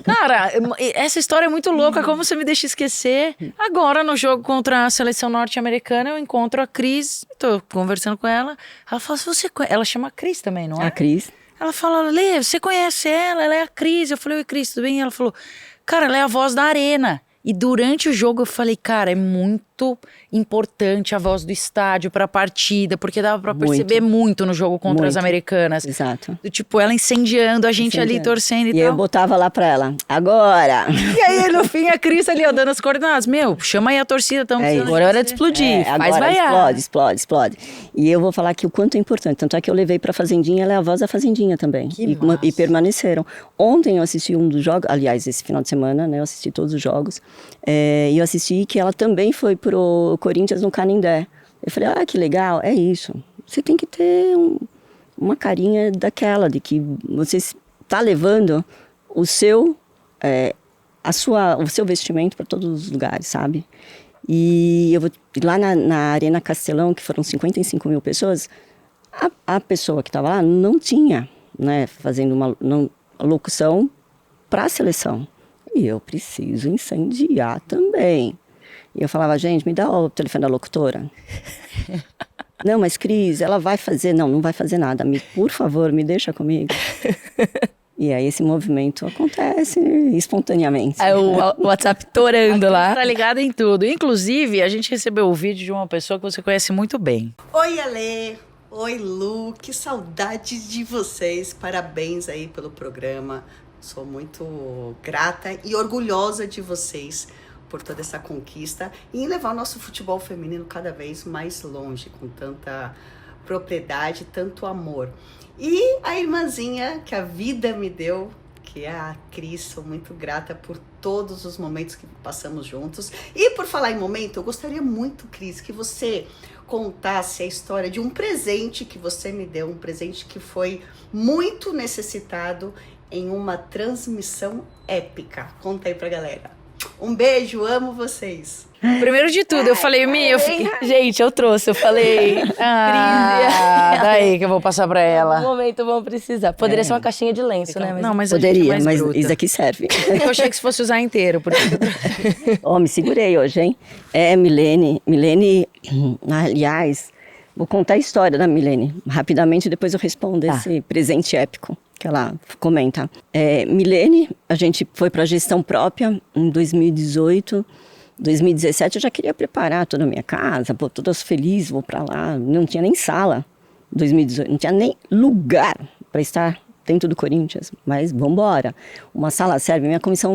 Cara, essa história é muito louca, como você me deixa esquecer. Agora, no jogo contra a seleção norte-americana, eu encontro a Cris, tô conversando com ela. Ela fala, ela chama a Cris também, não é? A Cris. Ela fala, Lê, você conhece ela? Ela é a Cris. Eu falei, oi, Cris, tudo bem? Ela falou, cara, ela é a Voz da Arena. E durante o jogo eu falei, cara, é muito importante a voz do estádio pra partida, porque dava pra perceber muito no jogo contra as americanas. Exato. Do tipo, ela incendiando, a gente ali torcendo e tal. E aí eu botava lá pra ela, agora! E aí, no fim, a Cris ali, ó, dando as coordenadas. Meu, chama aí a torcida, estamos agora é hora de explodir, faz vaiar. Explode. E eu vou falar aqui o quanto é importante. Tanto é que eu levei pra Fazendinha, ela é a voz da Fazendinha também. E permaneceram. Ontem eu assisti um dos jogos, aliás, esse final de semana, né, eu assisti todos os jogos. E eu assisti que ela também foi pro Corinthians no Canindé. Eu falei, que legal, é isso. Você tem que ter uma carinha daquela, de que você está levando o seu vestimento para todos os lugares, sabe? E eu vou lá na Arena Castelão, que foram 55 mil pessoas, a pessoa que estava lá não tinha, né, fazendo uma locução para a seleção. E eu preciso incendiar também. E eu falava, gente, me dá o telefone da locutora. Não, mas Cris, ela vai fazer. Não vai fazer nada. Por favor, me deixa comigo. E aí esse movimento acontece espontaneamente. Aí o WhatsApp torando lá. Tá ligado em tudo. Inclusive, a gente recebeu o vídeo de uma pessoa que você conhece muito bem. Oi, Ale. Oi, Lu. Que saudade de vocês. Parabéns aí pelo programa. Sou muito grata e orgulhosa de vocês por toda essa conquista e em levar o nosso futebol feminino cada vez mais longe, com tanta propriedade, tanto amor. E a irmãzinha que a vida me deu, que é a Cris, sou muito grata por todos os momentos que passamos juntos. E por falar em momento, eu gostaria muito, Cris, que você contasse a história de um presente que você me deu, um presente que foi muito necessitado em uma transmissão épica. Conta aí pra galera. Um beijo, amo vocês. Primeiro de tudo, eu falei, Gente, eu trouxe, eu falei. Daí que eu vou passar pra ela. No momento vamos precisar. Poderia ser uma caixinha de lenço, né? Não, mas poderia, mas bruta. isso aqui serve. Eu achei que se fosse usar inteiro. Porque... Me segurei hoje, hein? Milene, aliás, vou contar a história da Milene. Rapidamente, depois eu respondo esse presente épico que ela comenta. Milene, a gente foi para a gestão própria em 2018. 2017 eu já queria preparar toda a minha casa, toda feliz, vou para lá. Não tinha nem sala. 2018 não tinha nem lugar para estar dentro do Corinthians, mas vamos embora. Uma sala serve. Minha comissão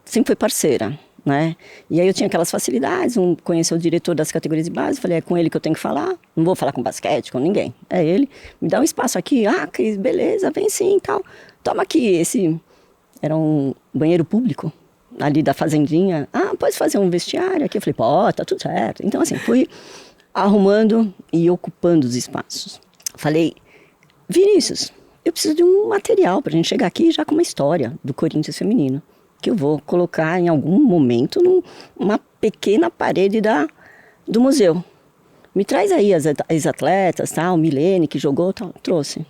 sempre foi parceira, né? E aí eu tinha aquelas facilidades, conhecer o diretor das categorias de base, falei, é com ele que eu tenho que falar, não vou falar com basquete, com ninguém, é ele, me dá um espaço aqui, Cris, beleza, vem sim e tal, toma aqui, esse era um banheiro público, ali da fazendinha, pode fazer um vestiário aqui, eu falei, tá tudo certo, então assim, fui arrumando e ocupando os espaços, falei, Vinícius, eu preciso de um material pra gente chegar aqui já com uma história do Corinthians feminino, que eu vou colocar em algum momento numa pequena parede do museu. Me traz aí as atletas, tal, Milene que jogou, tal, trouxe.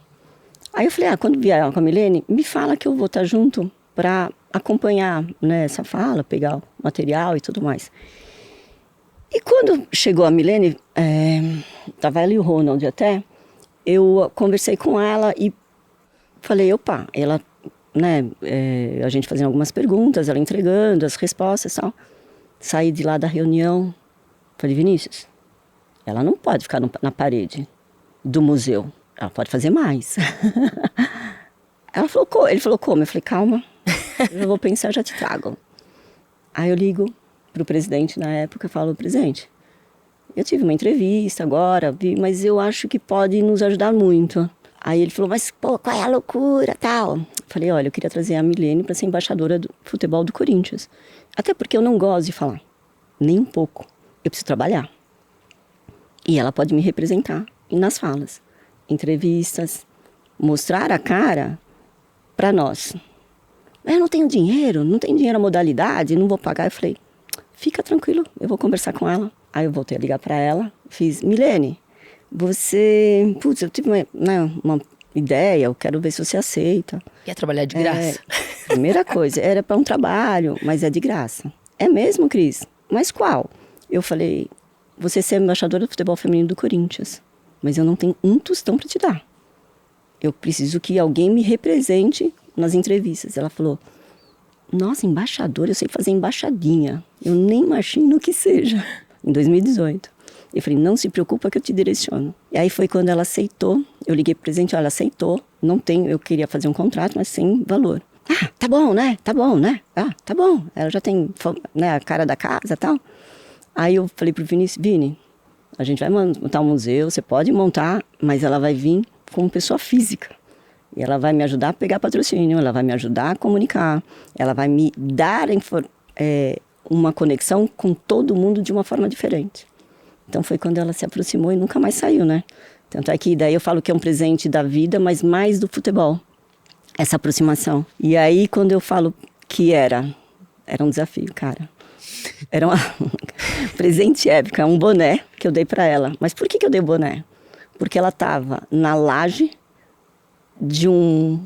Aí eu falei, quando vier com a Milene, me fala que eu vou estar junto para acompanhar, né, essa fala, pegar o material e tudo mais. E quando chegou a Milene, tava ela e o Ronald até, eu conversei com ela e falei, opa, ela, né, a gente fazendo algumas perguntas, ela entregando as respostas e tal. Saí de lá da reunião, falei, Vinícius, ela não pode ficar na parede do museu, ela pode fazer mais. Ele falou, como? Eu falei, calma, eu vou pensar, já te trago. Aí eu ligo pro presidente na época, eu falo, presidente, eu tive uma entrevista agora, mas eu acho que pode nos ajudar muito. Aí ele falou, mas pô, qual é a loucura, tal? Eu falei, olha, eu queria trazer a Milene para ser embaixadora do futebol do Corinthians. Até porque eu não gosto de falar, nem um pouco. Eu preciso trabalhar. E ela pode me representar nas falas, entrevistas, mostrar a cara para nós. Eu não tenho dinheiro a modalidade, não vou pagar. Eu falei, fica tranquilo, eu vou conversar com ela. Aí eu voltei a ligar para ela, fiz, Milene, eu tive uma ideia, eu quero ver se você aceita. Quer trabalhar de graça? Primeira coisa, era para um trabalho, mas é de graça. É mesmo, Cris? Mas qual? Eu falei, você é embaixadora do futebol feminino do Corinthians, mas eu não tenho um tostão para te dar. Eu preciso que alguém me represente nas entrevistas. Ela falou, nossa, embaixadora, eu sei fazer embaixadinha. Eu nem imagino o que seja. Em 2018. Eu falei, não se preocupa que eu te direciono. E aí foi quando ela aceitou. Eu liguei pro presidente, ela aceitou. Eu queria fazer um contrato, mas sem valor. Tá bom, né? Tá bom, né? Tá bom. Ela já tem, né, a cara da casa e tal. Aí eu falei pro Vinícius, Vini, a gente vai montar um museu, você pode montar, mas ela vai vir como pessoa física. E ela vai me ajudar a pegar patrocínio, ela vai me ajudar a comunicar, ela vai me dar uma conexão com todo mundo de uma forma diferente. Então foi quando ela se aproximou e nunca mais saiu, né? Tanto é que daí eu falo que é um presente da vida, mas mais do futebol. Essa aproximação. E aí quando eu falo que era um desafio, cara. Era um presente épico, um boné que eu dei pra ela. Mas por que eu dei o boné? Porque ela tava na laje de um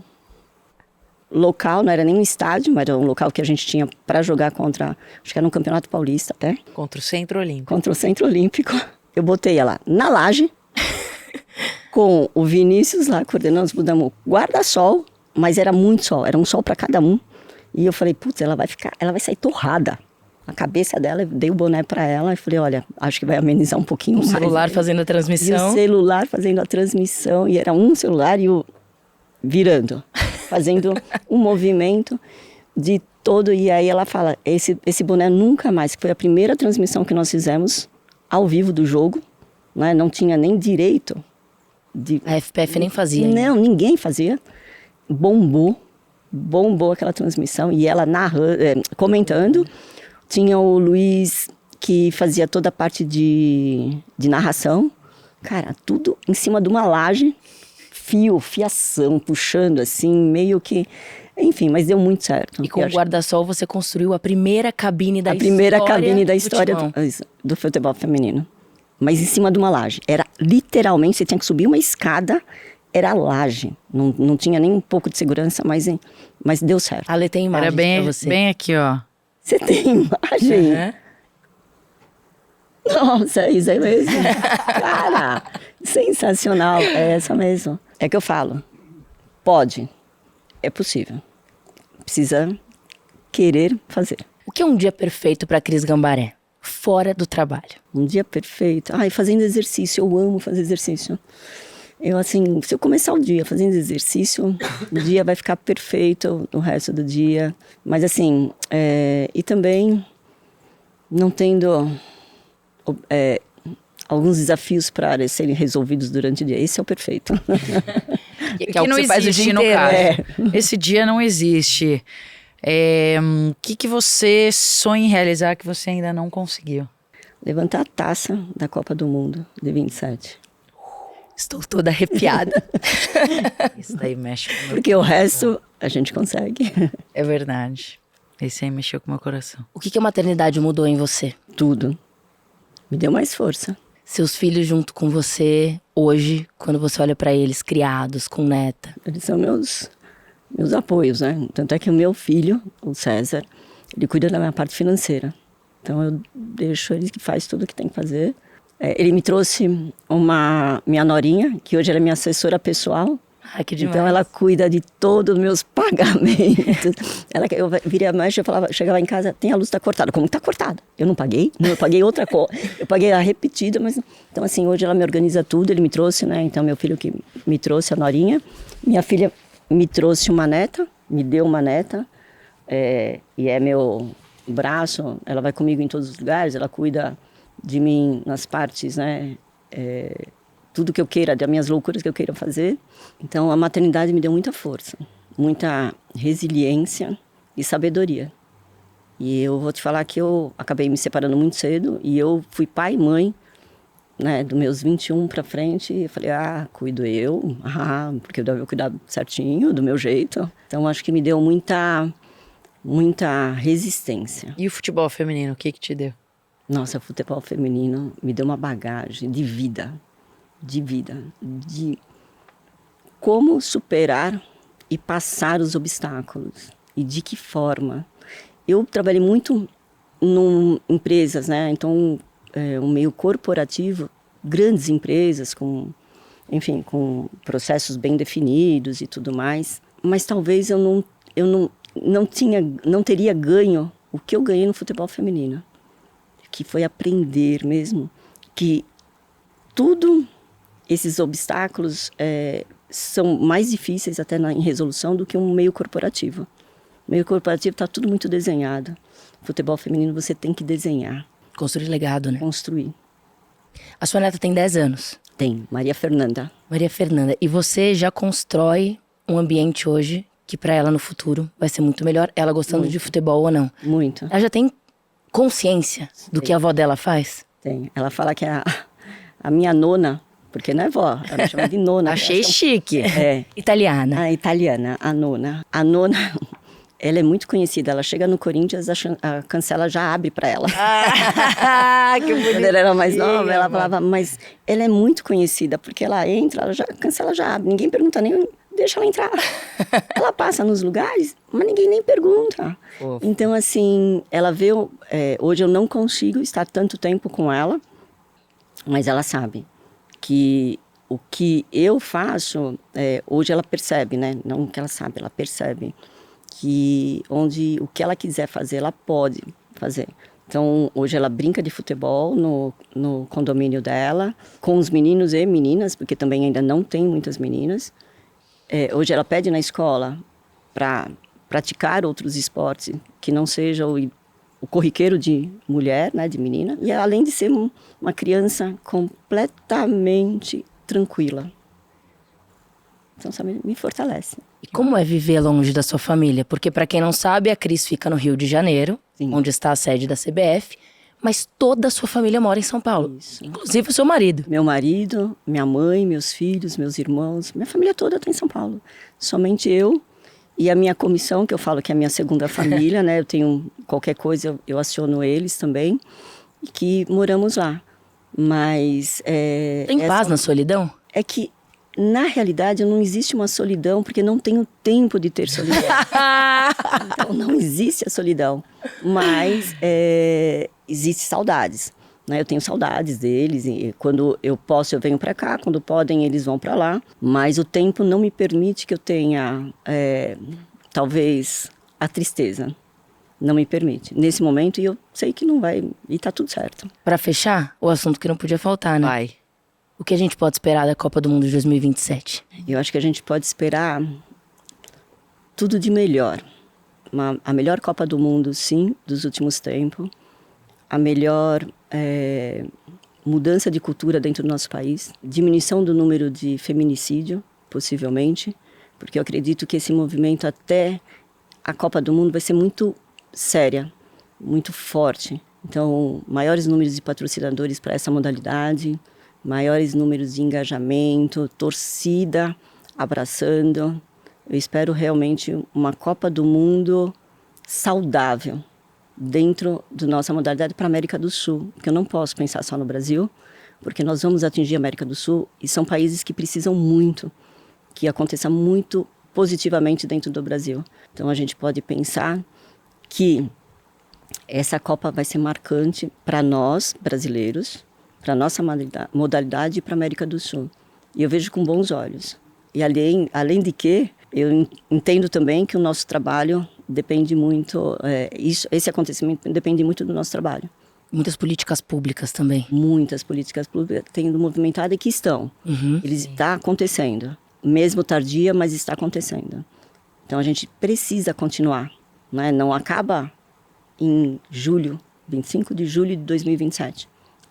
local, não era nem um estádio, mas era um local que a gente tinha para jogar contra, acho que era um campeonato paulista até. Contra o Centro Olímpico. Contra o Centro Olímpico. Eu botei ela na laje, com o Vinícius lá, coordenando, mudamos guarda-sol, mas era muito sol, era um sol para cada um. E eu falei, putz, ela vai sair torrada. A cabeça dela, eu dei o boné para ela e falei, olha, acho que vai amenizar um pouquinho mais. O celular fazendo a transmissão. E o celular fazendo a transmissão, e era um celular e o virando, fazendo um movimento de todo. E aí ela fala, esse boné nunca mais, que foi a primeira transmissão que nós fizemos ao vivo do jogo, né? Não tinha nem direito. A FPF nem fazia. Não, ninguém fazia. Bombou aquela transmissão, e ela comentando. Tinha o Luiz, que fazia toda a parte de narração. Cara, tudo em cima de uma laje, fiação, puxando assim, meio que... Enfim, mas deu muito certo. E com o guarda-sol você construiu a primeira cabine da história. A primeira cabine da história do futebol feminino. Mas em cima de uma laje. Era literalmente, você tinha que subir uma escada, era laje. Não tinha nem um pouco de segurança, mas deu certo. A Lê tem imagem Era bem, pra você. bem aqui, ó. Você tem imagem? Uhum. Nossa, isso aí mesmo. Cara, sensacional. É essa mesmo. É que eu falo. Pode. É possível. Precisa querer fazer. O que é um dia perfeito pra Cris Gambaré? Fora do trabalho. Um dia perfeito. Fazendo exercício. Eu amo fazer exercício. Eu, assim, se eu começar o dia fazendo exercício, o dia vai ficar perfeito o resto do dia. Mas, assim, e também não tendo alguns desafios para serem resolvidos durante o dia. Esse é o perfeito. Que é o que não você faz o dia no inteiro. caso. Esse dia não existe. O que você sonha em realizar que você ainda não conseguiu? Levantar a taça da Copa do Mundo de 27. Estou toda arrepiada. Isso daí mexe com o meu Porque o resto a gente consegue. É verdade. Esse aí mexeu com o meu coração. O que a maternidade mudou em você? Tudo. Me deu mais força. Seus filhos junto com você, hoje, quando você olha pra eles, criados, com neta. Eles são meus apoios, né? Tanto é que o meu filho, o César, ele cuida da minha parte financeira. Então eu deixo ele que faz tudo o que tem que fazer. Ele me trouxe minha norinha, que hoje ela é minha assessora pessoal. Ai, que demais. Então ela cuida de todos os meus pagamentos. Eu viria mais, chegava em casa, a luz tá cortada. Como tá cortada? Eu não paguei? Não, eu paguei outra coisa. Eu paguei a repetida, mas... Então assim, hoje ela me organiza tudo, ele me trouxe, né? Então meu filho que me trouxe a norinha. Minha filha me trouxe uma neta, me deu uma neta. E é meu braço, ela vai comigo em todos os lugares, ela cuida de mim nas partes, né? Tudo que eu queira, das minhas loucuras que eu queira fazer. Então, a maternidade me deu muita força, muita resiliência e sabedoria. E eu vou te falar que eu acabei me separando muito cedo e eu fui pai e mãe, né, dos meus 21 para frente. E eu falei, cuido eu, porque eu devo cuidar certinho, do meu jeito. Então, acho que me deu muita resistência. E o futebol feminino, o que te deu? Nossa, o futebol feminino me deu uma bagagem de vida, de como superar e passar os obstáculos e de que forma. Eu trabalhei muito em empresas, né? Então, um meio corporativo, grandes empresas com processos bem definidos e tudo mais. Mas talvez eu não teria ganho o que eu ganhei no futebol feminino, que foi aprender mesmo que tudo esses obstáculos são mais difíceis até em resolução do que um meio corporativo. O meio corporativo está tudo muito desenhado. Futebol feminino você tem que desenhar. Construir legado, né? Construir. A sua neta tem 10 anos. Tem, Maria Fernanda. Maria Fernanda. E você já constrói um ambiente hoje que para ela no futuro vai ser muito melhor, ela gostando muito. De futebol ou não. Muito. Ela já tem consciência do que a avó dela faz? Tem. Ela fala que a minha nona, porque não é vó, ela me chama de nona. Achei chique. Italiana. A italiana, a nona. A nona, ela é muito conhecida. Ela chega no Corinthians, a cancela já abre para ela. Que bonito. Quando ela era mais nova, ela falava, mas ela é muito conhecida, porque ela entra, a cancela já abre. Ninguém pergunta nem, deixa ela entrar. Ela passa nos lugares, mas ninguém nem pergunta. Então, assim, ela vê... hoje eu não consigo estar tanto tempo com ela, mas ela sabe que o que eu faço, hoje ela percebe, né? Não que ela sabe, ela percebe que o que ela quiser fazer, ela pode fazer. Então, hoje ela brinca de futebol no condomínio dela, com os meninos e meninas, porque também ainda não tem muitas meninas. Hoje ela pede na escola para praticar outros esportes que não seja o corriqueiro de mulher, né, de menina. E além de ser uma criança completamente tranquila. Então, sabe, me fortalece. E como é viver longe da sua família? Porque, para quem não sabe, a Cris fica no Rio de Janeiro, sim, onde está a sede da CBF, mas toda a sua família mora em São Paulo. Isso. Inclusive o seu marido. Meu marido, minha mãe, meus filhos, meus irmãos, minha família toda está em São Paulo. Somente eu e a minha comissão, que eu falo que é a minha segunda família, né? Eu tenho qualquer coisa, eu aciono eles também, e que moramos lá. Mas... Tem paz na solidão? É que, na realidade, não existe uma solidão, porque não tenho tempo de ter solidão. Então, não existe a solidão. Mas existe saudades, né? Eu tenho saudades deles. E quando eu posso, eu venho para cá. Quando podem, eles vão para lá. Mas o tempo não me permite que eu tenha, talvez, a tristeza. Não me permite. Nesse momento, e eu sei que não vai... E tá tudo certo. Para fechar, o assunto que não podia faltar, né? Vai. O que a gente pode esperar da Copa do Mundo de 2027? Eu acho que a gente pode esperar tudo de melhor. A melhor Copa do Mundo, sim, dos últimos tempos. A melhor mudança de cultura dentro do nosso país. Diminuição do número de feminicídio, possivelmente. Porque eu acredito que esse movimento até a Copa do Mundo vai ser muito séria, muito forte. Então, maiores números de patrocinadores para essa modalidade, maiores números de engajamento, torcida abraçando. Eu espero realmente uma Copa do Mundo saudável dentro da nossa modalidade para a América do Sul, porque eu não posso pensar só no Brasil, porque nós vamos atingir a América do Sul e são países que precisam muito que aconteça muito positivamente dentro do Brasil. Então a gente pode pensar que essa Copa vai ser marcante para nós, brasileiros, para a nossa modalidade e para a América do Sul. E eu vejo com bons olhos. E além de que, eu entendo também que o nosso trabalho depende muito, esse acontecimento depende muito do nosso trabalho. Muitas políticas públicas também. Muitas políticas públicas têm movimentado e que estão. Está acontecendo. Mesmo tardia, mas está acontecendo. Então a gente precisa continuar. Né? Não acaba em 25 de julho de 2027.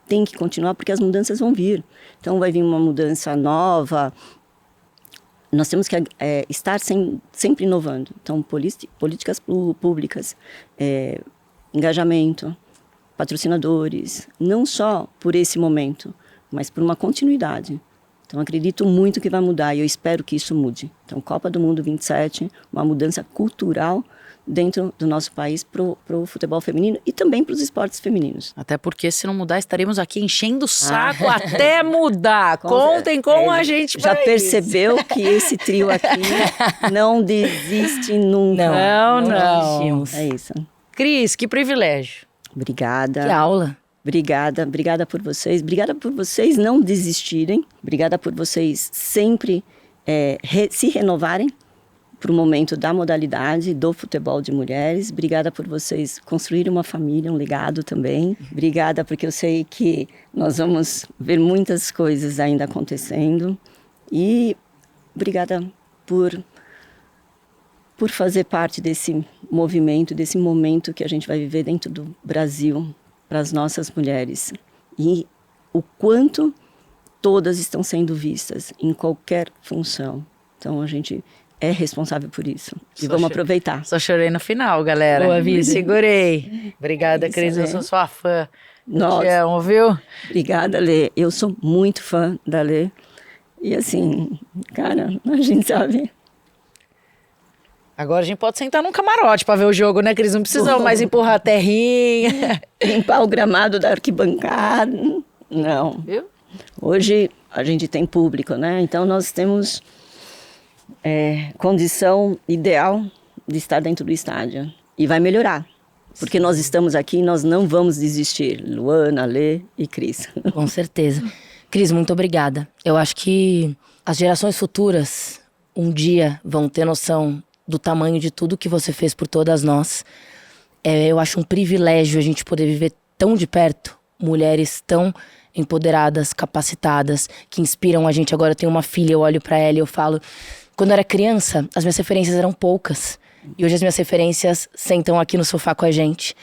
Tem que continuar porque as mudanças vão vir. Então vai vir uma mudança nova. Nós temos que estar sempre inovando. Então políticas públicas, engajamento, patrocinadores, não só por esse momento, mas por uma continuidade. Então acredito muito que vai mudar e eu espero que isso mude. Então Copa do Mundo 27, uma mudança cultural dentro do nosso país pro futebol feminino e também para os esportes femininos. Até porque se não mudar, estaremos aqui enchendo o saco até mudar. Contem com a gente já para percebeu que esse trio aqui não desiste nunca. Não. É isso. Cris, que privilégio. Obrigada. Que aula. Obrigada por vocês. Obrigada por vocês não desistirem. Obrigada por vocês sempre se renovarem para o momento da modalidade do futebol de mulheres. Obrigada por vocês construírem uma família, um legado também. Obrigada porque eu sei que nós vamos ver muitas coisas ainda acontecendo. E obrigada por fazer parte desse movimento, desse momento que a gente vai viver dentro do Brasil para as nossas mulheres. E o quanto todas estão sendo vistas em qualquer função. Então a gente é responsável por isso. E vamos aproveitar. Só chorei no final, galera. Boa, Me Vivi. segurei. Obrigada, Cris. Eu sou sua fã. Nossa. Te amo, viu? Obrigada, Lê. Eu sou muito fã da Lê. E assim, cara, a gente sabe. Agora a gente pode sentar num camarote pra ver o jogo, né, Cris? Não precisamos mais empurrar a terrinha. Limpar o gramado da arquibancada. Não. Viu? Hoje a gente tem público, né? Então nós temos condição ideal de estar dentro do estádio. E vai melhorar. Porque nós estamos aqui e nós não vamos desistir. Luana, Lê e Cris. Com certeza. Cris, muito obrigada. Eu acho que as gerações futuras um dia vão ter noção do tamanho de tudo que você fez por todas nós. Eu acho um privilégio a gente poder viver tão de perto mulheres tão empoderadas, capacitadas, que inspiram a gente. Agora eu tenho uma filha, eu olho pra ela e eu falo... Quando eu era criança, as minhas referências eram poucas. E hoje as minhas referências sentam aqui no sofá com a gente.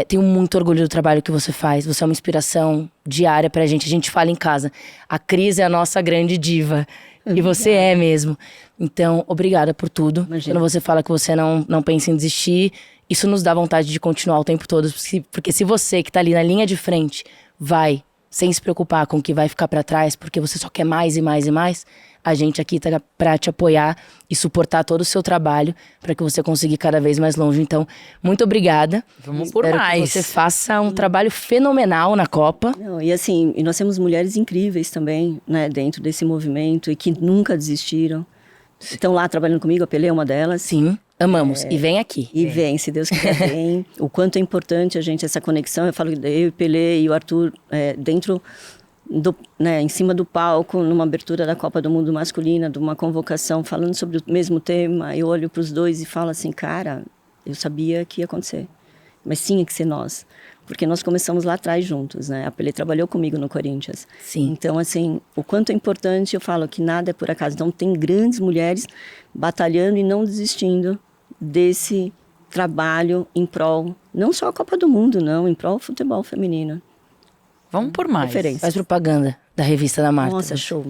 Tenho muito orgulho do trabalho que você faz. Você é uma inspiração diária pra gente. A gente fala em casa. A Cris é a nossa grande diva. E você é mesmo. Então, obrigada por tudo. Imagina. Quando você fala que você não pensa em desistir, isso nos dá vontade de continuar o tempo todo. Porque se você que tá ali na linha de frente vai, sem se preocupar com o que vai ficar pra trás, porque você só quer mais e mais e mais, a gente aqui tá pra te apoiar e suportar todo o seu trabalho pra que você consiga ir cada vez mais longe. Então, muito obrigada. Vamos por Espero mais. que você faça um trabalho fenomenal na Copa. Não, e assim, e nós temos mulheres incríveis também, né, dentro desse movimento e que nunca desistiram. Estão lá trabalhando comigo, a Pelé é uma delas. Sim, amamos. E vem aqui. E vem, se Deus quiser, vem. O quanto é importante a gente, essa conexão. Eu falo, eu e Pelé e o Arthur, dentro em cima do palco, numa abertura da Copa do Mundo masculina, de uma convocação, falando sobre o mesmo tema. Eu olho para os dois e falo assim, cara, eu sabia que ia acontecer. Mas tinha que ser nós. Porque nós começamos lá atrás juntos, né? A Pelé trabalhou comigo no Corinthians. Sim. Então, assim, o quanto é importante, eu falo que nada é por acaso. Então, tem grandes mulheres batalhando e não desistindo desse trabalho em prol, não só a Copa do Mundo, não, em prol do futebol feminino. Vamos por mais. Referência. Faz propaganda da revista da Marta. Nossa, show.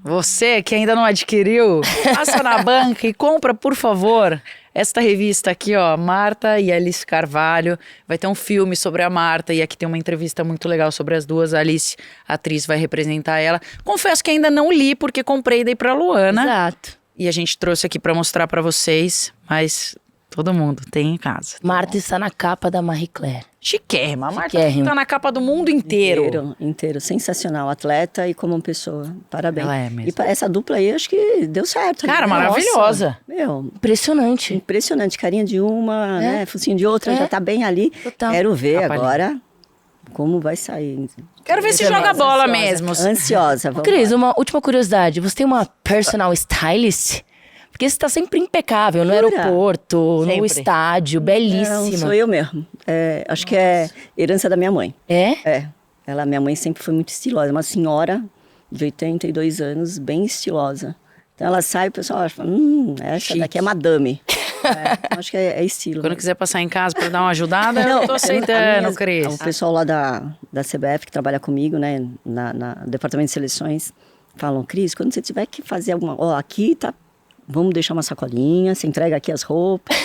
Você que ainda não adquiriu, passa na banca e compra, por favor, esta revista aqui, ó, Marta e Alice Carvalho. Vai ter um filme sobre a Marta e aqui tem uma entrevista muito legal sobre as duas. A Alice, a atriz, vai representar ela. Confesso que ainda não li porque comprei e dei pra Luana. Exato. E a gente trouxe aqui pra mostrar pra vocês, mas Todo mundo tem em casa. Marta está na capa da Marie Claire. Chiquérrima. A Marta Chiquérrima. tá na capa do mundo inteiro. Inteiro. Sensacional. Atleta e como pessoa. Parabéns. Ela é mesmo. E essa dupla aí, acho que deu certo. Cara, né? maravilhosa. Meu, Impressionante. impressionante. Carinha de uma, né? Focinho de outra, É. já tá bem ali. Total. Quero ver Tá agora como vai sair. Quero ver se Ansiosa, joga bola ansiosa. mesmo. Ansiosa. Vamos Cris, lá. uma última curiosidade. Você tem uma personal stylist? Porque você tá sempre impecável no Jura? aeroporto, Sempre. no estádio, Não, belíssima. sou eu mesmo. Acho que é herança da minha mãe. É? Minha mãe sempre foi muito estilosa. Uma senhora de 82 anos, bem estilosa. Então ela sai e o pessoal acha, essa Chique. daqui é madame. Então, acho que é estilo. Quando quiser passar em casa pra dar uma ajudada, eu Não, tô a aceitando, minha- Cris. O pessoal lá da CBF que trabalha comigo, né, na departamento de seleções, falam, Cris, quando você tiver que fazer alguma... aqui tá... Vamos deixar uma sacolinha, você entrega aqui as roupas.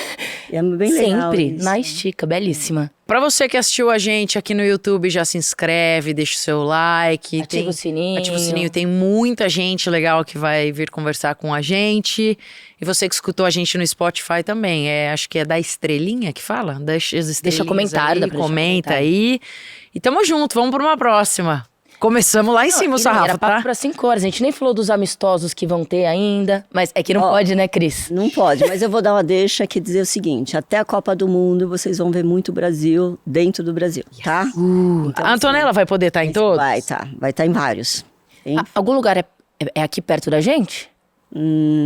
E é bem legal Sempre, isso. na estica, belíssima. Pra você que assistiu a gente aqui no YouTube, já se inscreve, deixa o seu like. Ativa o sininho. Ativa o sininho. Tem muita gente legal que vai vir conversar com a gente. E você que escutou a gente no Spotify também. Acho que é da estrelinha que fala? Deixa as estrelinhas comentário, dá aí, pra deixar comenta comentário. aí. E tamo junto, vamos pra uma próxima. Começamos lá em cima o E não, sarrafo, era papo tá? pra 5 horas. A gente nem falou dos amistosos que vão ter ainda. Mas é que não Ó, pode, né, Cris? Não pode, mas eu vou dar uma deixa aqui dizer o seguinte, até a Copa do Mundo vocês vão ver muito Brasil dentro do Brasil, tá? Então, A Antonella vai poder estar em todos? vai estar em vários. Tem- Algum lugar é aqui perto da gente?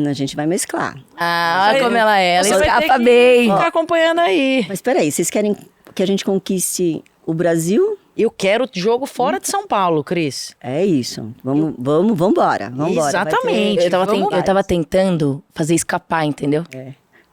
a gente vai mesclar. Ah, olha como ela é. Ela Você vai ter escapa que bem. ficar acompanhando aí. Mas peraí, vocês querem que a gente conquiste o Brasil? Eu quero jogo fora de São Paulo, Cris. É isso. Vamos embora. Exatamente. Eu tava tentando fazer escapar, entendeu?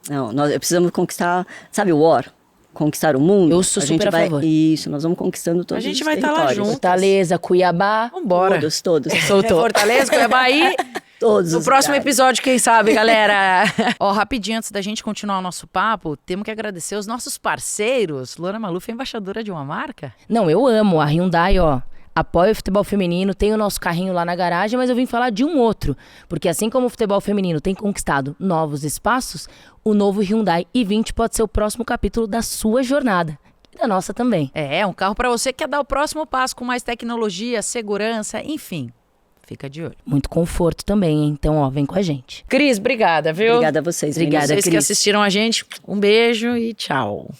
Não, nós precisamos conquistar, sabe o War? Conquistar o mundo. Eu sou A gente super a vai- favor. Isso, nós vamos conquistando todos A gente os vai tá lá territórios. junto. Fortaleza, Cuiabá. Vambora. Todos. Soltou. Fortaleza, Cuiabá aí. Todos No os próximo lugares. episódio, quem sabe, galera? Ó, rapidinho, antes da gente continuar o nosso papo, temos que agradecer os nossos parceiros. Luana Maluf é embaixadora de uma marca? Não, eu amo a Hyundai, ó. Apoia o futebol feminino, tem o nosso carrinho lá na garagem, mas eu vim falar de um outro. Porque assim como o futebol feminino tem conquistado novos espaços, o novo Hyundai i20 pode ser o próximo capítulo da sua jornada. E da nossa também. É, um carro para você que quer dar o próximo passo com mais tecnologia, segurança, enfim. Fica de olho. Muito conforto também, hein? Então, ó, vem com a gente. Cris, obrigada, viu? Obrigada a vocês. Obrigada, meninas. Vocês que Cris. assistiram a gente, um beijo e tchau.